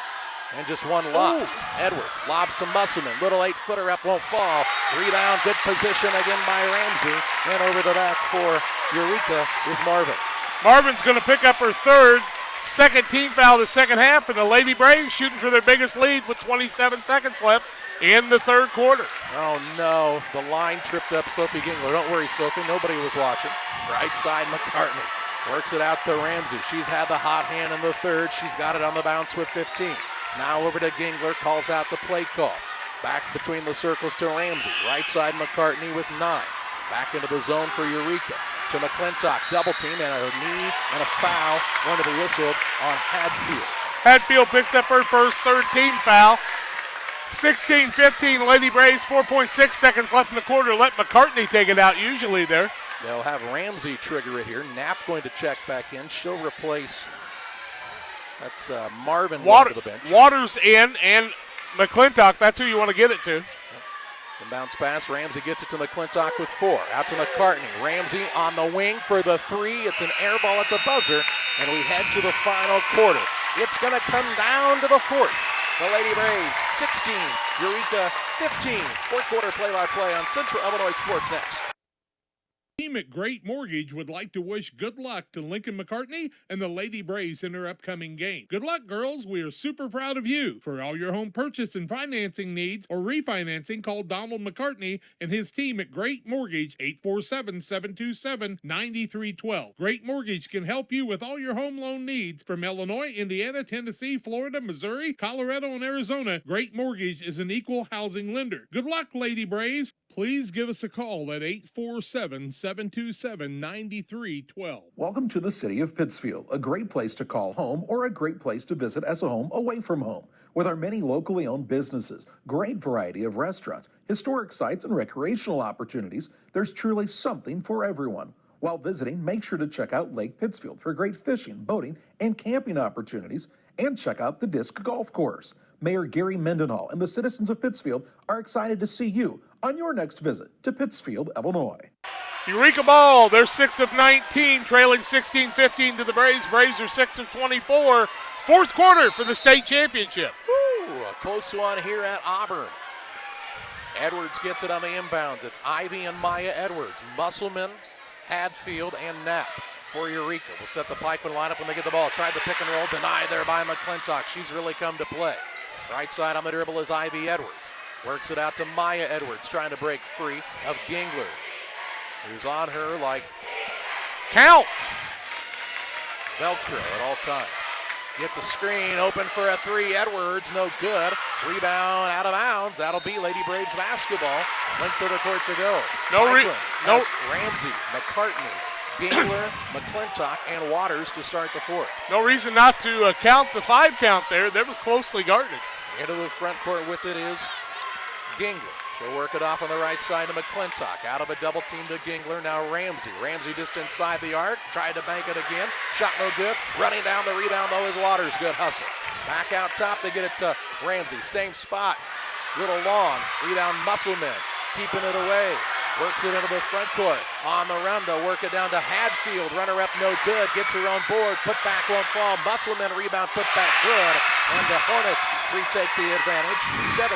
S1: And just one loss. Edwards lobs to Musselman. Little 8-footer up, won't fall. Rebound, good position again by Ramsey. And over the back for Eureka is Marvin.
S6: Marvin's going to pick up her third. Second team foul of the second half, and the Lady Braves shooting for their biggest lead with 27 seconds left in the third quarter.
S1: Oh no, the line tripped up Sophie Gingler. Don't worry, Sophie, nobody was watching. Right side, McCartney. Works it out to Ramsey. She's had the hot hand in the third. She's got it on the bounce with 15. Now over to Gingler, calls out the play call. Back between the circles to Ramsey. Right side, McCartney with 9. Back into the zone for Eureka. To McClintock, double team, and a knee and a foul going to be whistled on Hadfield.
S6: Hadfield picks up her first third team foul. 16-15, Lady Braves, 4.6 seconds left in the quarter. Let McCartney take it out usually there.
S1: They'll have Ramsey trigger it here. Knapp going to check back in. She'll replace, that's Marvin to the bench.
S6: Waters in, and McClintock, that's who you want to get it to.
S1: The bounce pass, Ramsey gets it to McClintock with 4. Out to McCartney. Ramsey on the wing for the 3. It's an air ball at the buzzer, and we head to the final quarter. It's going to come down to the fourth. The Lady Braves 16, Eureka 15. Fourth quarter play-by-play on Central Illinois Sports next.
S5: Team at Great Mortgage would like to wish good luck to Lincoln McCartney and the Lady Braves in their upcoming game. Good luck, girls. We are super proud of you. For all your home purchase and financing needs or refinancing, call Donald McCartney and his team at Great Mortgage, 847-727-9312. Great Mortgage can help you with all your home loan needs from Illinois, Indiana, Tennessee, Florida, Missouri, Colorado, and Arizona. Great Mortgage is an equal housing lender. Good luck, Lady Braves. Please give us a call at 847-727-9312.
S4: Welcome to the city of Pittsfield, a great place to call home or a great place to visit as a home away from home. With our many locally owned businesses, great variety of restaurants, historic sites, and recreational opportunities, there's truly something for everyone. While visiting, make sure to check out Lake Pittsfield for great fishing, boating, and camping opportunities, and check out the Disc Golf Course. Mayor Gary Mendenhall and the citizens of Pittsfield are excited to see you on your next visit to Pittsfield, Illinois.
S6: Eureka ball, they're 6 of 19, trailing 16-15 to the Braves. Braves are 6 of 24. Fourth quarter for the state championship.
S1: Woo, a close one here at Auburn. Edwards gets it on the inbounds. It's Ivy and Maya Edwards. Musselman, Hadfield, and Knapp for Eureka. We'll set the Pikeland lineup when they get the ball. Tried the pick and roll, denied there by McClintock. She's really come to play. Right side on the dribble is Ivy Edwards. Works it out to Maya Edwards, trying to break free of Gingler, who's on her like
S6: count.
S1: Velcro at all times. Gets a screen, open for a three. Edwards, no good. Rebound out of bounds. That'll be Lady Braves basketball. Length of the court to go.
S6: No.
S1: Ramsey, McCartney, Gingler, McClintock, and Waters to start the fourth.
S6: No reason not to count the 5 count there. That was closely guarded.
S1: Into the front court with it is Gingler. She'll work it off on the right side to McClintock. Out of a double team to Gingler. Now Ramsey. Ramsey just inside the arc. Tried to bank it again. Shot no good. Running down the rebound though is Waters. Good hustle. Back out top. They get it to Ramsey. Same spot. Little long. Rebound Musselman. Keeping it away. Works it into the front court. On the run to work it down to Hadfield. Runner up no good. Gets her own board. Put back won't fall. Musselman rebound. Put back good. And the Hornets retake the advantage. 17-16.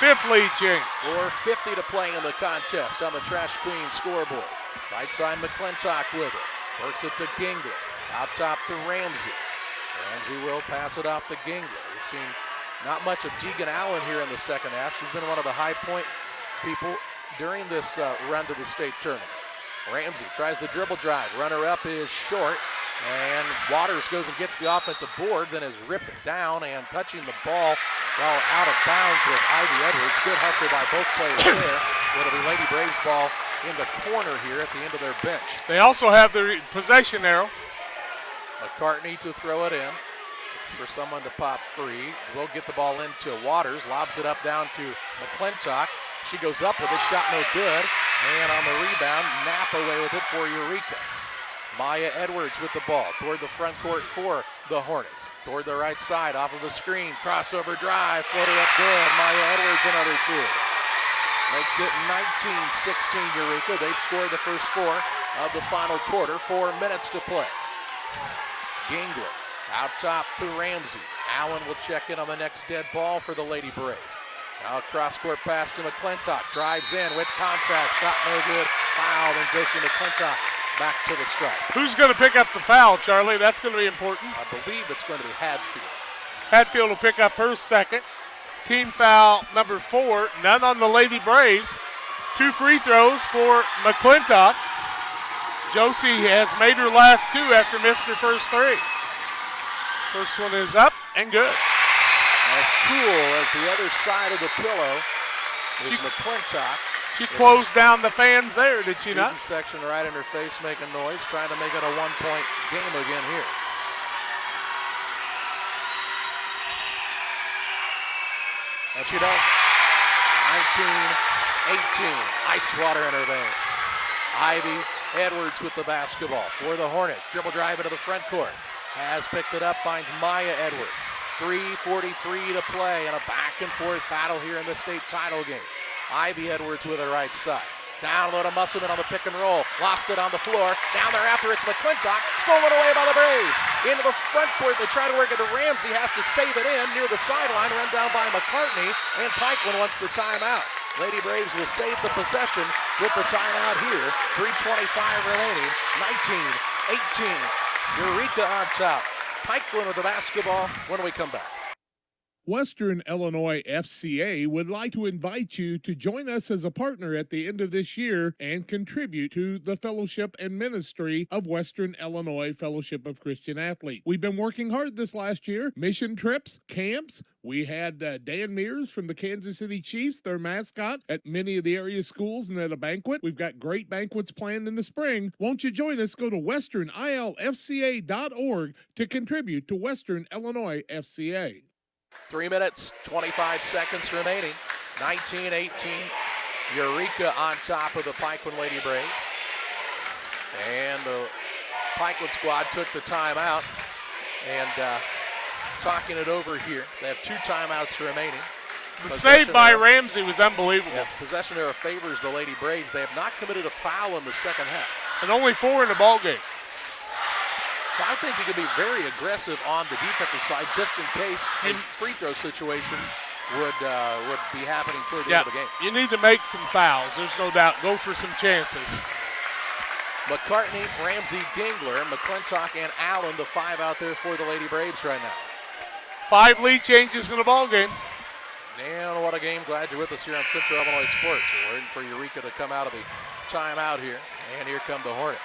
S6: Fifth lead change.
S1: 4:50 to play in the contest on the Trash Queen scoreboard. Right side McClintock with it. Works it to Gingler. Out top to Ramsey. Ramsey will pass it off to Gingler. We've seen not much of Tegan Allen here in the second half. She's been one of the high point people during this run to the state tournament. Ramsey tries the dribble drive. Runner up is short. And Waters goes and gets the offensive board, then is ripped down and touching the ball while out of bounds with Ivy Edwards. Good hustle by both players there. It'll be Lady Braves ball in the corner here at the end of their bench.
S6: They also have the possession arrow.
S1: McCartney to throw it in. It's for someone to pop free. Will get the ball into Waters. Lobs it up down to McClintock. She goes up with a shot, no good. And on the rebound, Knapp away with it for Eureka. Maya Edwards with the ball toward the front court for the Hornets. Toward the right side, off of the screen, crossover drive, floater up good. Maya Edwards another two. Makes it 19-16 Eureka. They've scored the first 4 of the final quarter. 4 minutes to play. Gingler out top to Ramsey. Allen will check in on the next dead ball for the Lady Braves. Now a cross-court pass to McClintock. Drives in with contact. Shot no good. Foul, and Jason McClintock back to the stripe.
S6: Who's going to pick up the foul, Charlie? That's going to be important.
S1: I believe it's going to be Hadfield.
S6: Hadfield will pick up her second. Team foul number 4. None on the Lady Braves. 2 free throws for McClintock. Josie has made her last 2 after missing her first 3. First one is up and good.
S1: As cool as the other side of the pillow is McClintock.
S6: She closed down the fans there, did she not?
S1: Section right in her face making noise, trying to make it a 1-point game again here. And she does. 19-18. Ice water in her veins. Ivy Edwards with the basketball for the Hornets. Dribble drive into the front court. Has picked it up, finds Maya Edwards. 3:43 to play in a back-and-forth battle here in the state title game. Ivy Edwards with the right side. Down low to Musselman on the pick and roll. Lost it on the floor. Down there after it's McClintock. Stolen away by the Braves. into the front court. They try to work it to Ramsey, has to save it in near the sideline, run down by McCartney, and Pikeland wants the timeout. Lady Braves will save the possession with the timeout here. 3:25 remaining, 19-18. Eureka on top. Pikeland with the basketball when we come back.
S5: Western Illinois FCA would like to invite you to join us as a partner at the end of this year and contribute to the fellowship and ministry of Western Illinois Fellowship of Christian Athletes. We've been working hard this last year. Mission trips, camps. We had Dan Mears from the Kansas City Chiefs, their mascot, at many of the area schools and at a banquet. We've got great banquets planned in the spring. Won't you join us? Go to westernilfca.org to contribute to Western Illinois FCA.
S1: 3 minutes, 25 seconds remaining. 19-18. Eureka on top of the Pikeland Lady Braves. And the Pikeland squad took the timeout. And talking it over here. They have 2 timeouts remaining.
S6: The save by Ramsey was unbelievable.
S1: Yeah, possession error favors the Lady Braves. They have not committed a foul in the second half.
S6: And only 4 in the ball game.
S1: So I think he can be very aggressive on the defensive side just in case a free throw situation would be happening toward the end of the game.
S6: You need to make some fouls, there's no doubt. Go for some chances.
S1: McCartney, Ramsey, Gingler, McClintock, and Allen, the 5 out there for the Lady Braves right now.
S6: 5 lead changes in the ball game.
S1: And what a game. Glad you're with us here on Central Illinois Sports. We're waiting for Eureka to come out of the timeout here. And here come the Hornets.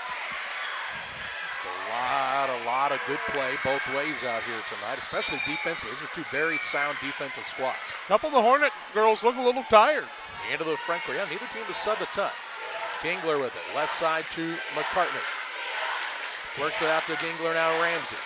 S1: A lot of good play both ways out here tonight, especially defensively. These are 2 very sound defensive squads.
S6: A couple of the Hornet girls look a little tired.
S1: Into the front court. Yeah, neither team has subbed a ton. Gingler with it. Left side to McCartney. Works it out to Gingler now, Ramsey.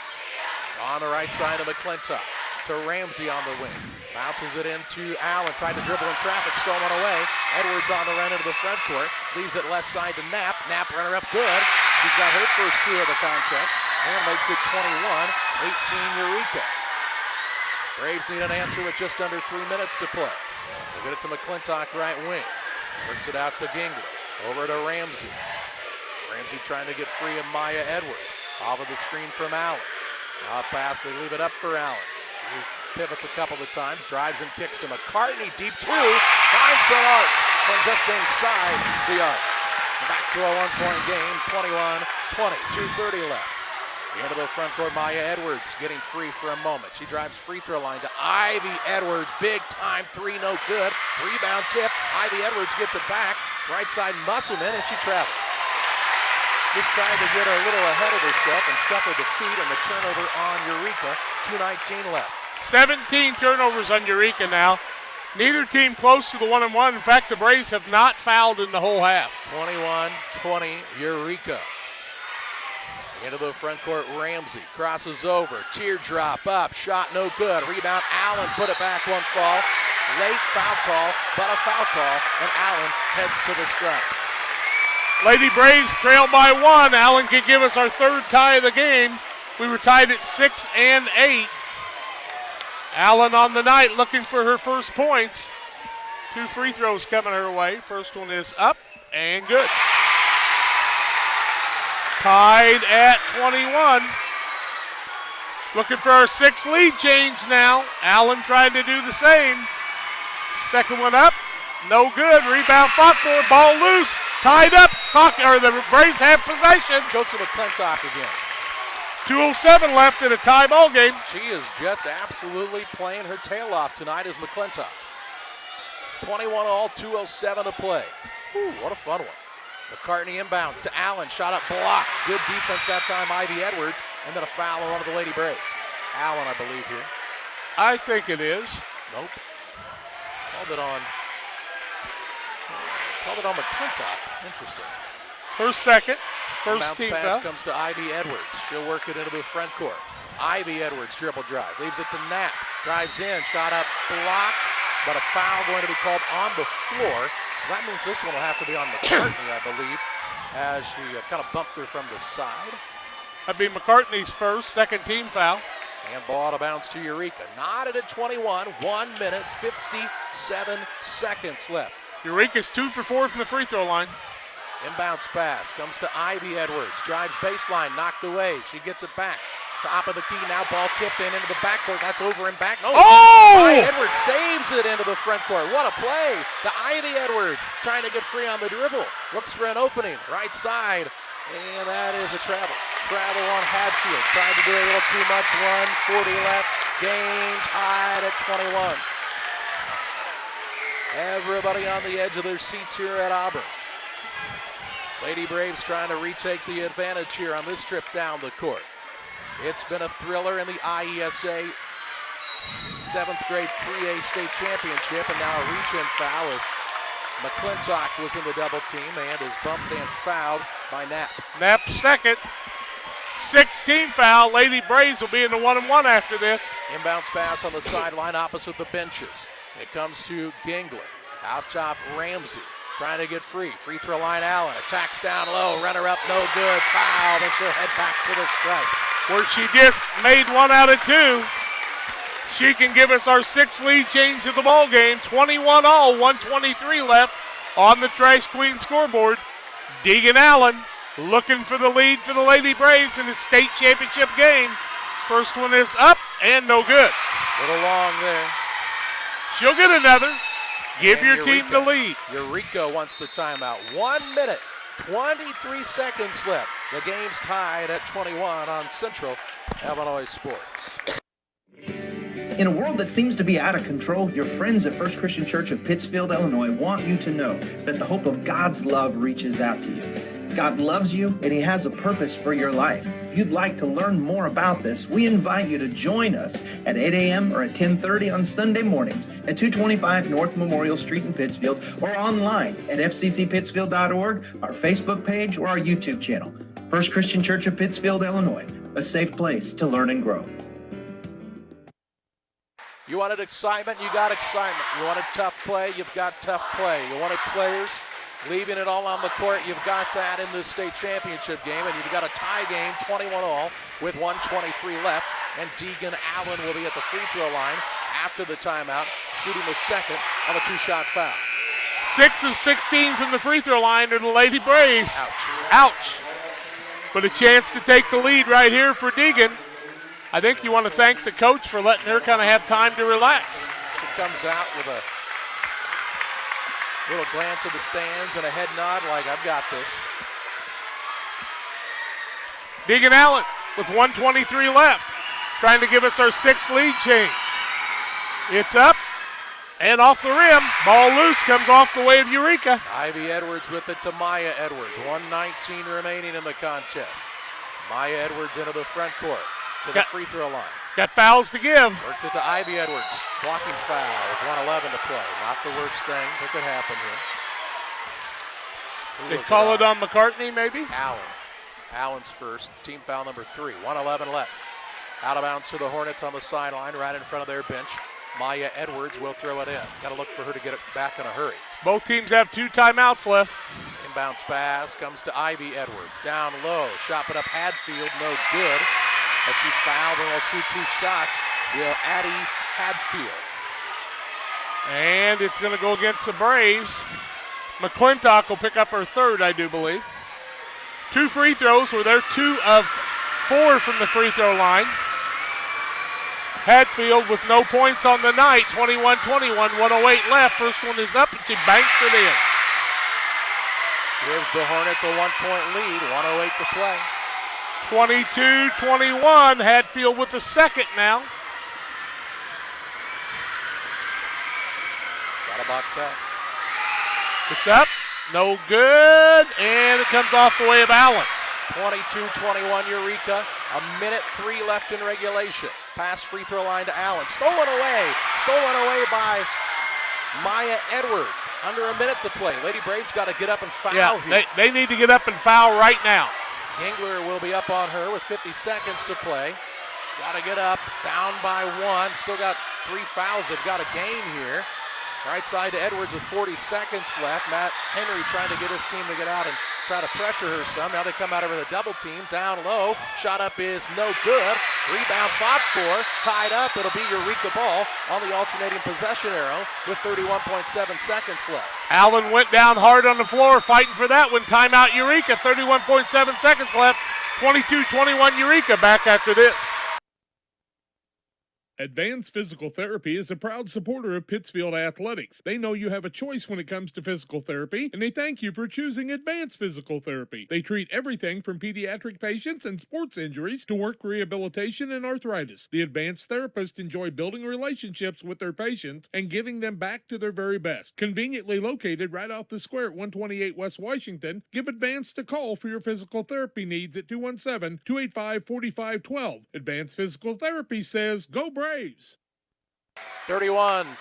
S1: On the right side of McClintock. To Ramsey on the wing. Bounces it into Allen. Tried to dribble in traffic. Stolen away. Edwards on the run into the front court. Leaves it left side to Knapp. Knapp runner up good. She's got her first 2 of the contest. And makes it 21-18 Eureka. Braves need an answer with just under 3 minutes to play. We'll get it to McClintock, right wing. Works it out to Gingler. Over to Ramsey. Ramsey trying to get free of Maya Edwards. Off of the screen from Allen. Now pass, they leave it up for Allen. He pivots a couple of times, drives and kicks to McCartney. Deep 2. Finds the arc from just inside the arc. Back to a 1-point game, 21-20, 2:30 left. Into the front court, Maya Edwards getting free for a moment. She drives free throw line to Ivy Edwards. Big time 3, no good. Rebound tip. Ivy Edwards gets it back. Right side Musselman, and she travels. Just trying to get a little ahead of herself and shuffle the feet, and the turnover on Eureka. 2:19 left.
S6: 17 turnovers on Eureka now. Neither team close to the 1-1. In fact, the Braves have not fouled in the whole half.
S1: 21-20 Eureka. Into the front court, Ramsey crosses over. Teardrop up, shot no good. Rebound, Allen put it back, 1 fall. Late foul call, but a foul call, and Allen heads to the stripe.
S6: Lady Braves trail by 1. Allen can give us our 3rd tie of the game. We were tied at 6 and 8. Allen on the night looking for her first points. 2 free throws coming her way. First one is up and good. Tied at 21. Looking for our 6th lead change now. Allen trying to do the same. Second one up, no good. Rebound front court, ball loose, tied up. The Braves have possession.
S1: Goes to McClintock again.
S6: 2:07 left in a tie ball game.
S1: She is just absolutely playing her tail off tonight as McClintock. 21-all, 2:07 to play. Ooh, what a fun one. McCartney inbounds to Allen, shot up, blocked. Good defense that time, Ivy Edwards, and then a foul on one of the Lady Braves. Allen, I believe here.
S6: I think it is.
S1: Nope. Called it on McClintock. Interesting.
S6: Her second. First
S1: Bounce
S6: team
S1: pass
S6: foul.
S1: comes to Ivy Edwards. She'll work it into the front court. Ivy Edwards dribble drive. Leaves it to Knapp. Drives in. Shot up. Blocked. But a foul going to be called on the floor. So that means this one will have to be on McCartney, I believe, as she kind of bumped her from the side.
S6: That'd be McCartney's first, second team foul.
S1: And ball out of bounds to Eureka. Knotted at 21. 1 minute, 57 seconds left.
S6: Eureka's 2 for 4 from the free throw line.
S1: Inbounds pass comes to Ivy Edwards. Drives baseline, knocked away. She gets it back. Top of the key now, ball tipped in into the backcourt. That's over and back. No,
S6: Oh!
S1: Edwards saves it into the front court. What a play to Ivy Edwards, trying to get free on the dribble. Looks for an opening, right side, and that is a travel. Travel on Hadfield. Tried to do a little too much. 1:40 left. Game tied at 21. Everybody on the edge of their seats here at Auburn. Lady Braves trying to retake the advantage here on this trip down the court. It's been a thriller in the IESA 7th grade 3A state championship, and now a reach-in foul as McClintock was in the double team and is bumped and fouled by Knapp.
S6: Knapp second. 16 foul. Lady Braves will be in the 1-and-1 after this.
S1: Inbounds pass on the sideline opposite the benches. It comes to Gingler. Out top Ramsey. Trying to get free. Free throw line Allen. Attacks down low. Runner up, no good. Foul. Then she'll head back to the stripe.
S6: Where she just made 1 out of 2. She can give us our 6th lead change of the ball game. 21-all, 1:23 left on the Trash Queen scoreboard. Deegan Allen looking for the lead for the Lady Braves in the state championship game. First one is up and no good.
S1: Little long there.
S6: She'll get another. Give
S1: And
S6: your team the lead.
S1: Eureka wants the timeout. 1 minute, 23 seconds left. The game's tied at 21 on Central Illinois Sports.
S7: In a world that seems to be out of control, your friends at First Christian Church of Pittsfield, Illinois want you to know that the hope of God's love reaches out to you. God loves you and He has a purpose for your life. If you'd like to learn more about this, we invite you to join us at 8 a.m. or at 10:30 on Sunday mornings at 225 North Memorial Street in Pittsfield, or online at fccpittsfield.org, our Facebook page, or our YouTube channel. First Christian Church of Pittsfield, Illinois, a safe place to learn and grow.
S1: You wanted excitement, you got excitement. You wanted tough play, you've got tough play. You wanted players leaving it all on the court, you've got that in this state championship game, and you've got a tie game, 21-all, with 1:23 left, and Deegan Allen will be at the free throw line after the timeout, shooting the second on a 2-shot foul.
S6: 6 of 16 from the free throw line to the Lady Braves. Ouch. But a chance to take the lead right here for Deegan. I think you want to thank the coach for letting her kind of have time to relax.
S1: She comes out with a little glance at the stands and a head nod like, I've got this.
S6: Deegan Allen with 1:23 left, trying to give us our 6th lead change. It's up and off the rim. Ball loose, comes off the way of Eureka.
S1: Ivy Edwards with it to Maya Edwards. 1:19 remaining in the contest. Maya Edwards into the front court to the free throw line.
S6: Got fouls to give.
S1: Works it to Ivy Edwards. Blocking foul with 1:11 to play. Not the worst thing that could happen here.
S6: They call it on McCartney, maybe?
S1: Allen. Allen's first. Team foul number 3. 1:11 left. Out of bounds to the Hornets on the sideline, right in front of their bench. Maya Edwards will throw it in. Got to look for her to get it back in a hurry.
S6: Both teams have 2 timeouts left.
S1: Inbounds pass comes to Ivy Edwards. Down low. Shot it up Hadfield. No good. But she's fouled and will shoot 2 shots. Will Addie Hadfield.
S6: And it's going to go against the Braves. McClintock will pick up her 3rd, I do believe. 2 free throws were there, 2 of 4 from the free throw line. Hadfield with no points on the night, 21-21, 1:08 left. First one is up and she banks it in.
S1: Gives the Hornets a 1-point lead, 1:08 to play.
S6: 22-21, Hadfield with the second now.
S1: Got a box out.
S6: It's up, no good, and it comes off the way of Allen.
S1: 22-21 Eureka, 1:03 left in regulation. Pass free throw line to Allen, stolen away by Maya Edwards. Under a minute to play. Lady Braves got to get up and foul here.
S6: They need to get up and foul right now.
S1: Gingler will be up on her with 50 seconds to play. Got to get up, down by 1. Still got 3 fouls. They've got a game here. Right side to Edwards with 40 seconds left. Matt Henry trying to get his team to get out and try to pressure her some. Now they come out over the double team. Down low. Shot up is no good. Rebound fought for. Tied up. It'll be Eureka ball on the alternating possession arrow with 31.7 seconds left.
S6: Allen went down hard on the floor fighting for that one. Timeout Eureka. 31.7 seconds left. 22-21 Eureka. Back after this.
S5: Advanced Physical Therapy is a proud supporter of Pittsfield Athletics. They know you have a choice when it comes to physical therapy, and they thank you for choosing Advanced Physical Therapy. They treat everything from pediatric patients and sports injuries to work rehabilitation and arthritis. The advanced therapists enjoy building relationships with their patients and giving them back to their very best. Conveniently located right off the square at 128 West Washington, give Advanced a call for your physical therapy needs at 217-285-4512. Advanced Physical Therapy says, go Braves!
S1: 31.7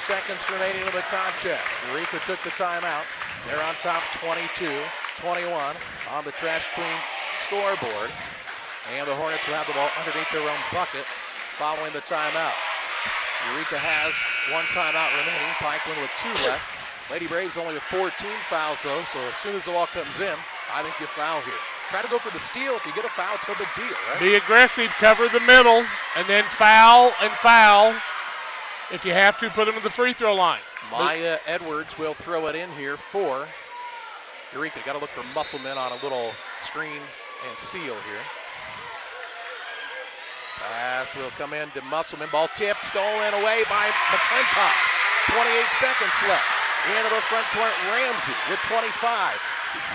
S1: seconds remaining in the contest. Eureka took the timeout. They're on top 22-21 on the Trash Queen scoreboard. And the Hornets will have the ball underneath their own bucket following the timeout. Eureka has one timeout remaining. Pikeland with 2 left. Lady Braves only with 14 fouls though, so as soon as the ball comes in, I think you foul here. Try to go for the steal. If you get a foul, it's no big deal, right?
S6: Be aggressive, cover the middle, and then foul and foul. If you have to, put them in the free throw line.
S1: Maya Edwards will throw it in here for Eureka. Got to look for Musselman on a little screen and seal here. Pass will come in to Musselman. Ball tipped, stolen away by McClintock. 28 seconds left. Into the front court, Ramsey with 25.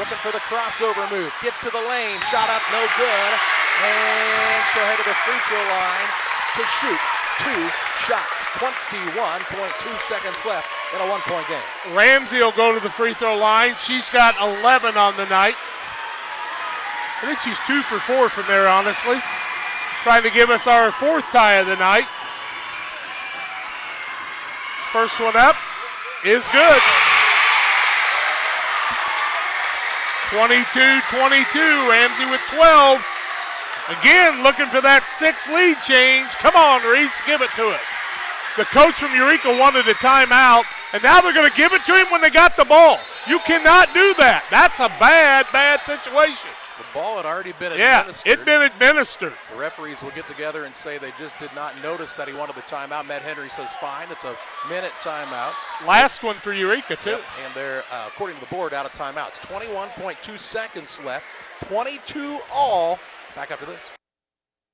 S1: Looking for the crossover move. Gets to the lane. Shot up, no good. And she'll head to the free throw line to shoot 2 shots. 21.2 seconds left in a 1-point game.
S6: Ramsey will go to the free throw line. She's got 11 on the night. I think she's 2 for 4 from there, honestly. Trying to give us our 4th tie of the night. First one up is good. 22-22, Ramsey with 12. Again, looking for that 6th lead change. Come on, Reese, give it to us. The coach from Eureka wanted a timeout, and now they're going to give it to him when they got the ball. You cannot do that. That's a bad, bad situation.
S1: The ball had already been administered.
S6: Yeah, it'd been administered.
S1: The referees will get together and say they just did not notice that he wanted the timeout. Matt Henry says fine. It's a minute timeout.
S6: Last one for Eureka, too.
S1: Yep. And they're, according to the board, out of timeouts. 21.2 seconds left. 22 all. Back after this.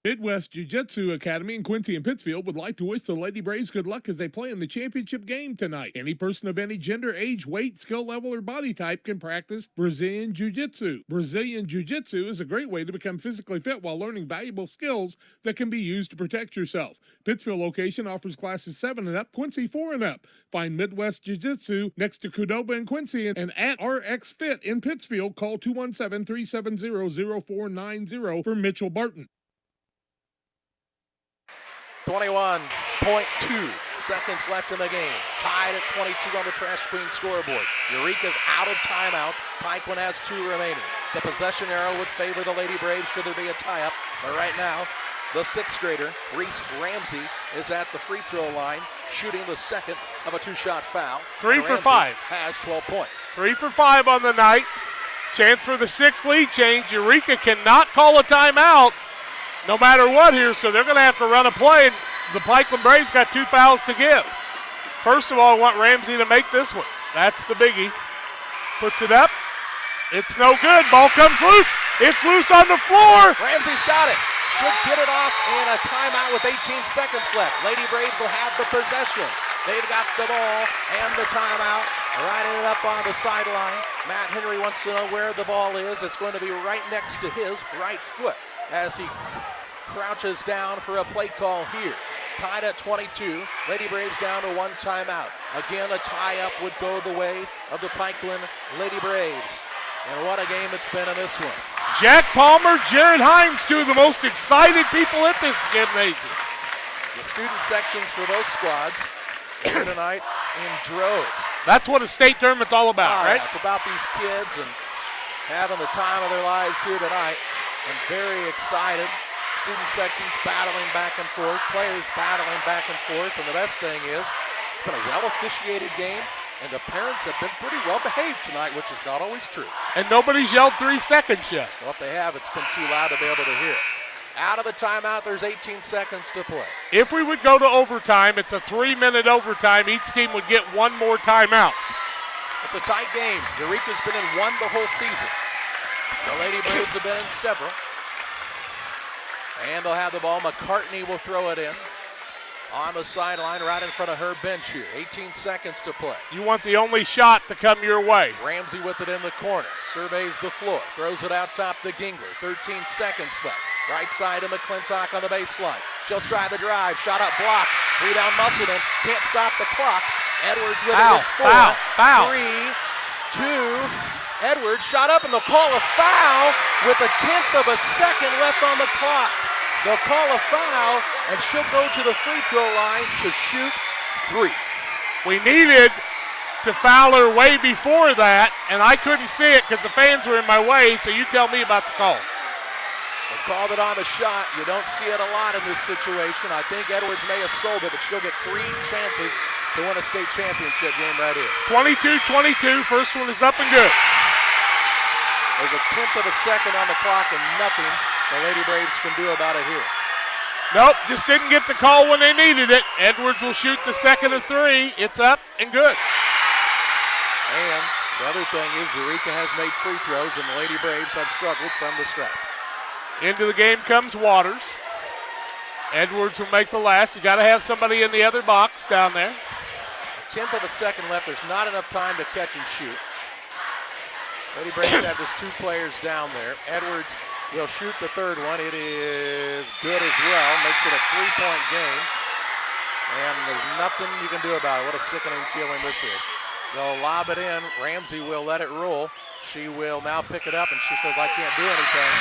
S5: Midwest Jiu-Jitsu Academy in Quincy and Pittsfield would like to wish the Lady Braves good luck as they play in the championship game tonight. Any person of any gender, age, weight, skill level, or body type can practice Brazilian Jiu-Jitsu. Brazilian Jiu-Jitsu is a great way to become physically fit while learning valuable skills that can be used to protect yourself. Pittsfield location offers classes 7 and up, Quincy 4 and up. Find Midwest Jiu-Jitsu next to Qdoba in Quincy and at RX Fit in Pittsfield. Call 217-370-0490 for Mitchell Barton.
S1: 21.2 seconds left in the game. Tied at 22 on the Trash Queen scoreboard. Eureka's out of timeout. Pikeland has 2 remaining. The possession arrow would favor the Lady Braves should there be a tie-up. But right now, the 6th grader, Reese Ramsey, is at the free throw line, shooting the 2nd of a 2-shot foul.
S6: 3 for 5.
S1: Has 12 points.
S6: 3 for 5 on the night. Chance for the 6th lead change. Eureka cannot call a timeout no matter what here, so they're going to have to run a play, and the Pikeland Braves got 2 fouls to give. First of all, I want Ramsey to make this one. That's the biggie. Puts it up. It's no good. Ball comes loose. It's loose on the floor.
S1: Ramsey's got it. Should get it off in a timeout with 18 seconds left. Lady Braves will have the possession. They've got the ball and the timeout. Riding it up on the sideline. Matt Henry wants to know where the ball is. It's going to be right next to his right foot as he crouches down for a play call here. Tied at 22. Lady Braves down to 1 timeout. Again, a tie-up would go the way of the Pikeland Lady Braves. And what a game it's been in this one.
S6: Jack Palmer, Jared Hines, 2 of the most excited people at this gymnasium.
S1: The student sections for those squads here tonight in droves.
S6: That's what a state tournament's all about, right?
S1: Yeah, it's about these kids and having the time of their lives here tonight. And very excited. Student sections battling back and forth, players battling back and forth, and the best thing is it's been a well-officiated game, and the parents have been pretty well-behaved tonight, which is not always true.
S6: And nobody's yelled 3 seconds yet.
S1: Well, if they have, it's been too loud to be able to hear. Out of the timeout, there's 18 seconds to play.
S6: If we would go to overtime, it's a 3-minute overtime. Each team would get 1 more timeout.
S1: It's a tight game. Eureka's been in 1 the whole season. The Lady Braves have been in several. And they'll have the ball. McCartney will throw it in. On the sideline, right in front of her bench here. 18 seconds to play.
S6: You want the only shot to come your way.
S1: Ramsey with it in the corner. Surveys the floor. Throws it out top to Gingler. 13 seconds left. Right side to McClintock on the baseline. She'll try the drive. Shot up block. Rebound Musselman. Can't stop the clock. Edwards with it at 4.
S6: Foul.
S1: 3, 2. Edwards shot up and they'll call a foul with a tenth of a second left on the clock. They'll call a foul, and she'll go to the free throw line to shoot 3.
S6: We needed to foul her way before that, and I couldn't see it because the fans were in my way, so you tell me about the call.
S1: They called it on the shot. You don't see it a lot in this situation. I think Edwards may have sold it, but she'll get 3 chances to win a state championship game right here.
S6: 22-22, first one is up and good.
S1: There's a tenth of a second on the clock and nothing the Lady Braves can do about it here.
S6: Nope, just didn't get the call when they needed it. Edwards will shoot the second of 3. It's up and good.
S1: And the other thing is Eureka has made free throws and the Lady Braves have struggled from the stretch.
S6: Into the game comes Waters. Edwards will make the last. You got to have somebody in the other box down there.
S1: A tenth of a second left. There's not enough time to catch and shoot. Lady Braves have just 2 players down there. Edwards will shoot the third one. It is good as well. Makes it a 3-point game. And there's nothing you can do about it. What a sickening feeling this is. They'll lob it in. Ramsey will let it roll. She will now pick it up, and she says, I can't do anything.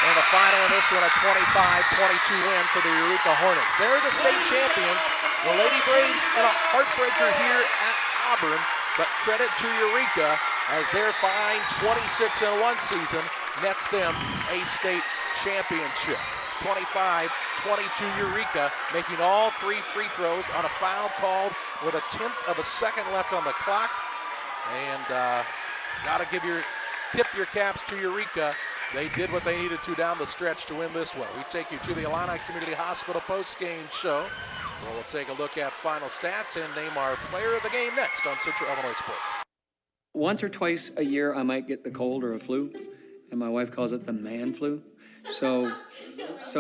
S1: And the final in this one, a 25-22 win for the Eureka Hornets. They're the state champions. The Lady Braves in a heartbreaker here at Auburn, but credit to Eureka as their fine 26-1 season nets them a state championship. 25-22 Eureka, making all 3 free throws on a foul called with a tenth of a second left on the clock. And got to tip your caps to Eureka. They did what they needed to down the stretch to win this one. We take you to the Illini Community Hospital post-game show, where we'll take a look at final stats and name our player of the game next on Central Illinois Sports.
S12: Once or twice a year, I might get the cold or a flu, and my wife calls it the man flu. So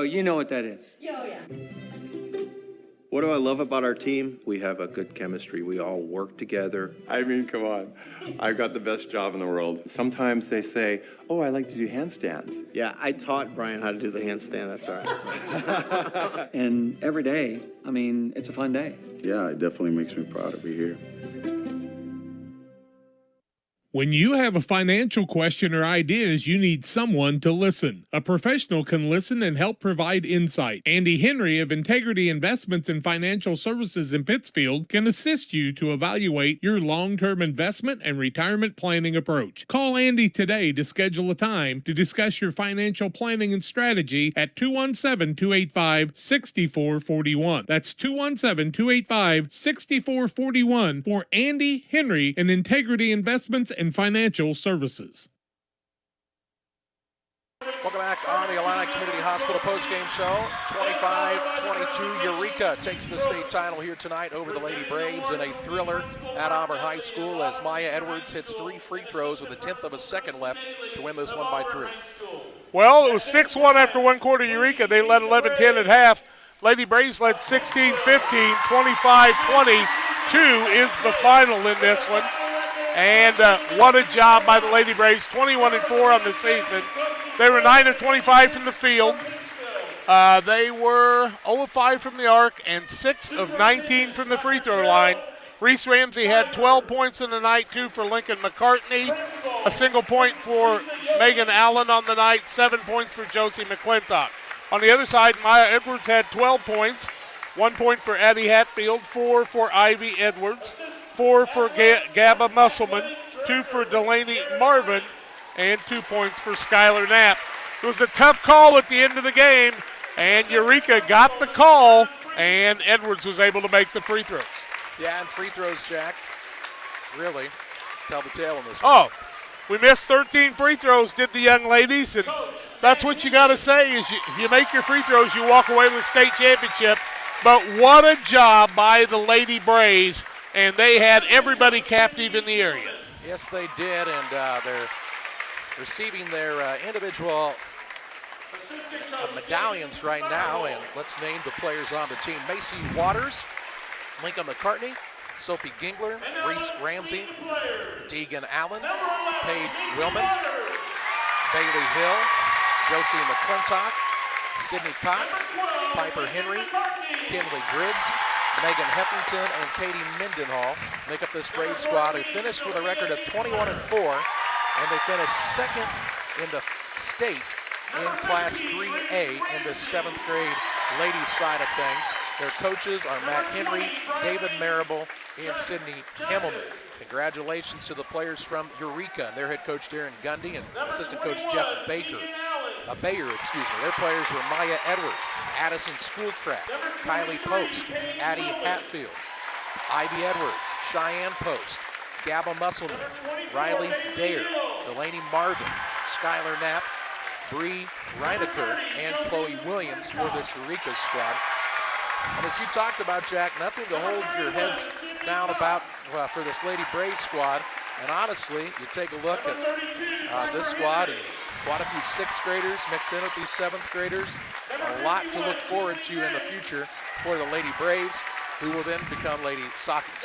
S12: you know what that is.
S20: Oh, yeah.
S14: What do I love about our team? We have a good chemistry. We all work together.
S15: I mean, come on. I've got the best job in the world. Sometimes they say, oh, I like to do handstands.
S16: Yeah, I taught Brian how to do the handstand. That's all right.
S12: And every day, I mean, it's a fun day.
S19: Yeah, it definitely makes me proud to be here.
S5: When you have a financial question or ideas, you need someone to listen. A professional can listen and help provide insight. Andy Henry of Integrity Investments and Financial Services in Pittsfield can assist you to evaluate your long-term investment and retirement planning approach. Call Andy today to schedule a time to discuss your financial planning and strategy at 217-285-6441. That's 217-285-6441 for Andy Henry and Integrity Investments and Financial Services.
S1: Welcome back on the Illini Community Hospital postgame show. 25-22, Eureka takes the state title here tonight over the Lady Braves in a thriller at Auburn High School as Maya Edwards hits 3 free throws with a tenth of a second left to win this one by 3.
S6: Well, it was 6-1 after 1 quarter. Eureka, they led 11-10 at half. Lady Braves led 16-15, 25-22 is the final in this one. And what a job by the Lady Braves, 21-4 on the season. They were 9 of 25 from the field. They were 0 of 5 from the arc and 6 of 19 from the free throw line. Reese Ramsey had 12 points in the night, 2 for Lincoln McCartney, a single point for Megan Allen on the night, 7 points for Josie McClintock. On the other side, Maya Edwards had 12 points, 1 point for Addie Hatfield, 4 for Ivy Edwards, 4 for Gabba Musselman, 2 for Delaney Marvin, and 2 points for Skylar Knapp. It was a tough call at the end of the game, and Eureka got the call, and Edwards was able to make the free throws.
S1: Yeah, and free throws, Jack, really tell the tale in this one.
S6: Oh, we missed 13 free throws, did the young ladies, and that's what you got to say is if you make your free throws, you walk away with a state championship. But what a job by the Lady Braves, and they had everybody captive in the area.
S1: Yes, they did, and they're receiving their individual medallions right now, and let's name the players on the team. Macy Waters, Lincoln McCartney, Sophie Gingler, Reese Ramsey, Deegan Allen, Paige Willman, Bailey Hill, Josie McClintock, Sydney Cox, Piper Henry, Kinley Griggs, Megan Heffington, and Katie Mendenhall make up this Brave squad, who finished with a record of 21-4, and they finished second in the state in Class 3A in the 7th grade ladies side of things. Their coaches are Matt Henry, David Marable, and Sydney Himmelman. Congratulations to the players from Eureka and their head coach Darren Gundy and assistant coach Jeff Bayer. Their players were Maya Edwards, Addison Schoolcraft, Kylie Post, Addie Hatfield, Ivy Edwards, Cheyenne Post, Gabba Musselman, Riley Dare, Delaney Marvin, Skylar Knapp, Bree Reinecker, and Chloe Williams for this Eureka squad. And as you talked about, Jack, nothing to hold your heads down about for this Lady Brave squad. And honestly, you take a look at this squad and quite a few 6th graders mixed in with these 7th graders. A lot to look forward to in the future for the Lady Braves, who will then become Lady Sockies.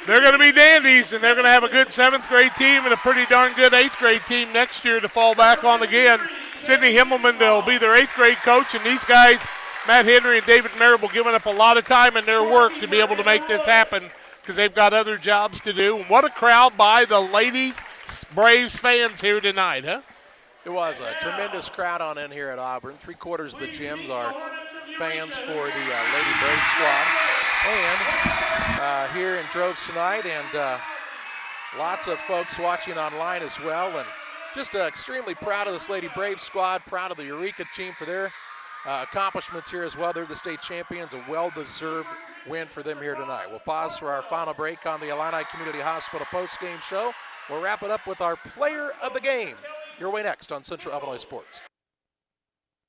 S6: They're going to be dandies, and they're going to have a good 7th grade team and a pretty darn good 8th grade team next year to fall back on again. Sydney Himmelman will be their 8th grade coach, and these guys, Matt Henry and David Marable, giving up a lot of time in their work to be able to make this happen because they've got other jobs to do. What a crowd by the ladies Braves fans here tonight, huh?
S1: It was a tremendous crowd on in here at Auburn. 3/4 of the gyms are fans for the Lady Brave squad. And here in droves tonight, and lots of folks watching online as well. And just extremely proud of this Lady Brave squad, proud of the Eureka team for their accomplishments here as well. They're the state champions, a well-deserved win for them here tonight. We'll pause for our final break on the Illini Community Hospital post-game show. We'll wrap it up with our player of the game. Your way next on Central Illinois Sports.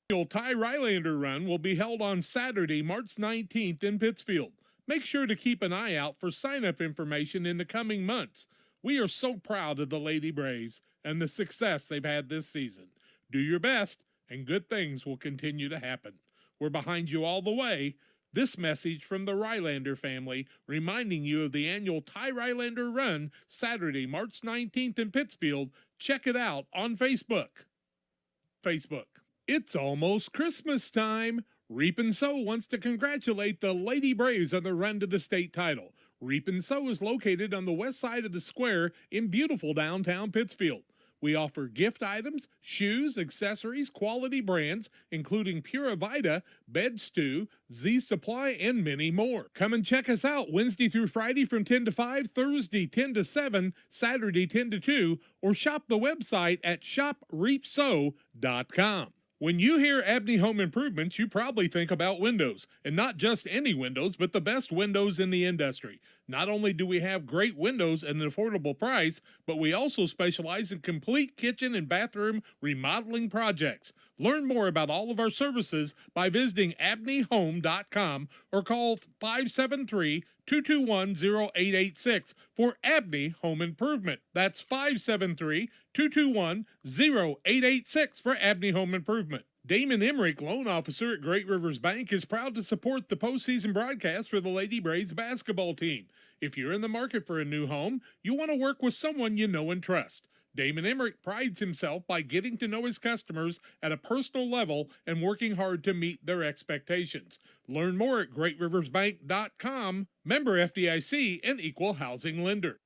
S5: The Ty Rylander Run will be held on Saturday, March 19th in Pittsfield. Make sure to keep an eye out for sign-up information in the coming months. We are so proud of the Lady Braves and the success they've had this season. Do your best, and good things will continue to happen. We're behind you all the way. This message from the Rylander family, reminding you of the annual Ty Rylander Run, Saturday, March 19th in Pittsfield. Check it out on Facebook. It's almost Christmas time. Reap and Sow wants to congratulate the Lady Braves on the run to the state title. Reap and Sow is located on the west side of the square in beautiful downtown Pittsfield. We offer gift items, shoes, accessories, quality brands, including Pura Vida, Bed Stew, Z Supply, and many more. Come and check us out Wednesday through Friday from 10 to 5, Thursday 10 to 7, Saturday 10 to 2, or shop the website at shopreapsow.com. When you hear Abney Home Improvements, you probably think about windows, and not just any windows, but the best windows in the industry. Not only do we have great windows at an affordable price, but we also specialize in complete kitchen and bathroom remodeling projects. Learn more about all of our services by visiting abneyhome.com or call 573-221-0886 for Abney Home Improvement. That's 573-221-0886 for Abney Home Improvement. Damon Emmerich, loan officer at Great Rivers Bank, is proud to support the postseason broadcast for the Lady Braves basketball team. If you're in the market for a new home, you want to work with someone you know and trust. Damon Emmerich prides himself by getting to know his customers at a personal level and working hard to meet their expectations. Learn more at greatriversbank.com, member FDIC, and equal housing lender.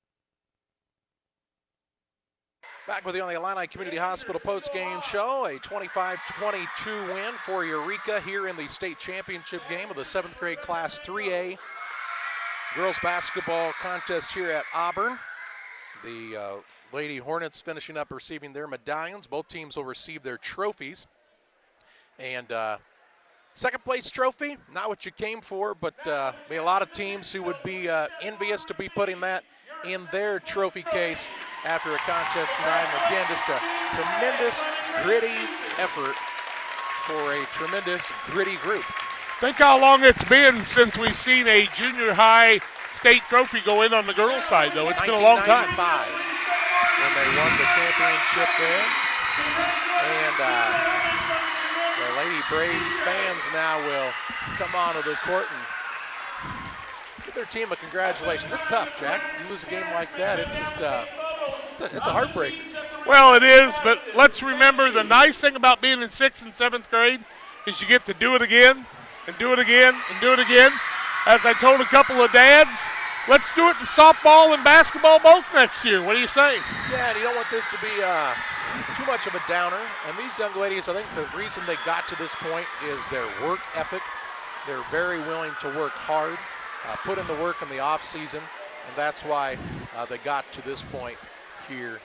S1: Back with you on the Illini Community Hospital post-game show, a 25-22 win for Eureka here in the state championship game of the 7th grade Class 3A girls basketball contest here at Auburn. The Lady Hornets finishing up receiving their medallions. Both teams will receive their trophies. And second place trophy, not what you came for, but be a lot of teams who would be envious to be putting that in their trophy case after a contest tonight. And again, just a tremendous, gritty effort for a tremendous, gritty group.
S6: Think how long it's been since we've seen a junior high state trophy go in on the girls' side, though. It's been a long time.
S1: 1995 when they won the championship there. And the Lady Braves fans now will come onto the court and give their team a congratulations. It's tough, Jack. You lose a game like that, it's just it's a heartbreaker.
S6: Well, it is, but let's remember the nice thing about being in 6th and 7th grade is you get to do it again and do it again and do it again. As I told a couple of dads, let's do it in softball and basketball both next year. What do you say?
S1: Yeah, and you don't want this to be too much of a downer. And these young ladies, I think the reason they got to this point is their work ethic. They're very willing to work hard, put in the work in the off season, and that's why they got to this point here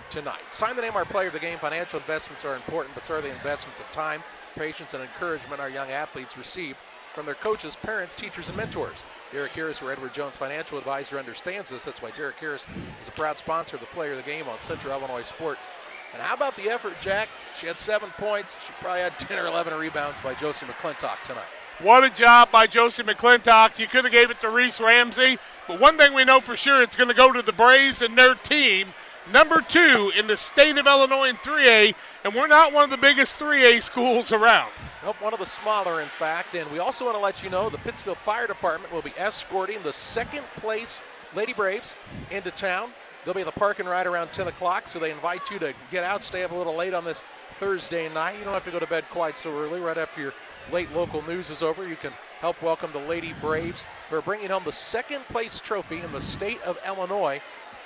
S1: tonight. Sign the name of our player of the game. Financial investments are important, but so are the investments of time, patience, and encouragement our young athletes receive from their coaches, parents, teachers, and mentors. Derek Harris, or Edward Jones financial advisor, understands this. That's why Derek Harris is a proud sponsor of the player of the game on Central Illinois Sports. And how about the effort, Jack? She had 7 points. She probably had 10 or 11 rebounds by Josie McClintock tonight.
S6: What a job by Josie McClintock. You could have gave it to Reese Ramsey, but one thing we know for sure, it's going to go to the Braves and their team. Number 2 in the state of Illinois in 3A, and we're not one of the biggest 3A schools around.
S1: Nope, one of the smaller, in fact. And we also want to let you know the Pittsfield Fire Department will be escorting the second place Lady Braves into town. They'll be in the parking right around 10 o'clock, so they invite you to get out, stay up a little late on this Thursday night. You don't have to go to bed quite so early. Right after your late local news is over, you can help welcome the Lady Braves who are bringing home the second place trophy in the state of Illinois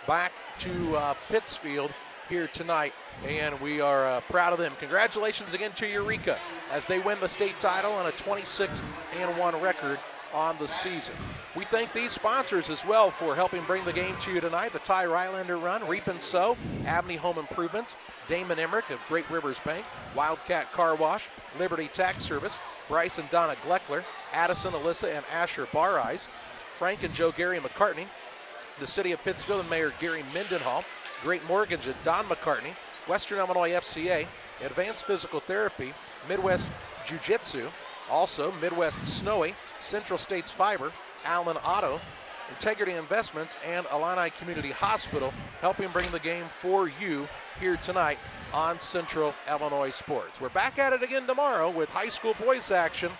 S1: back to Pittsfield here tonight, and we are proud of them. Congratulations again to Eureka as they win the state title on a 26-1 record on the season. We thank these sponsors as well for helping bring the game to you tonight. The Ty Rylander Run, Reap and Sow, Abney Home Improvements, Damon Emmerich of Great Rivers Bank, Wildcat Car Wash, Liberty Tax Service, Bryce and Donna Gleckler, Addison, Alyssa, and Asher Bareyes, Frank and Joe Gary McCartney, the City of Pittsfield and Mayor Gary Mendenhall, Great Mortgage and Don McCartney, Western Illinois FCA, Advanced Physical Therapy, Midwest Jiu-Jitsu, also Midwest Snowy, Central States Fiber, Allen Auto, Integrity Investments, and Illini Community Hospital, helping bring the game for you here tonight on Central Illinois Sports. We're back at it again tomorrow with high school boys action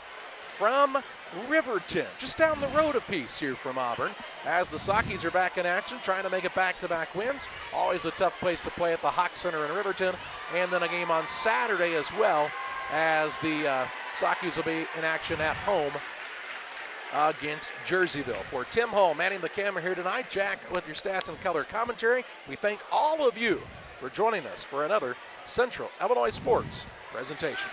S1: from Riverton, just down the road a piece here from Auburn, as the Sockies are back in action, trying to make it back-to-back wins. Always a tough place to play at the Hawk Center in Riverton, and then a game on Saturday as well, as the Sockies will be in action at home against Jerseyville. For Tim Hull manning the camera here tonight, Jack with your stats and color commentary, we thank all of you for joining us for another Central Illinois Sports presentation.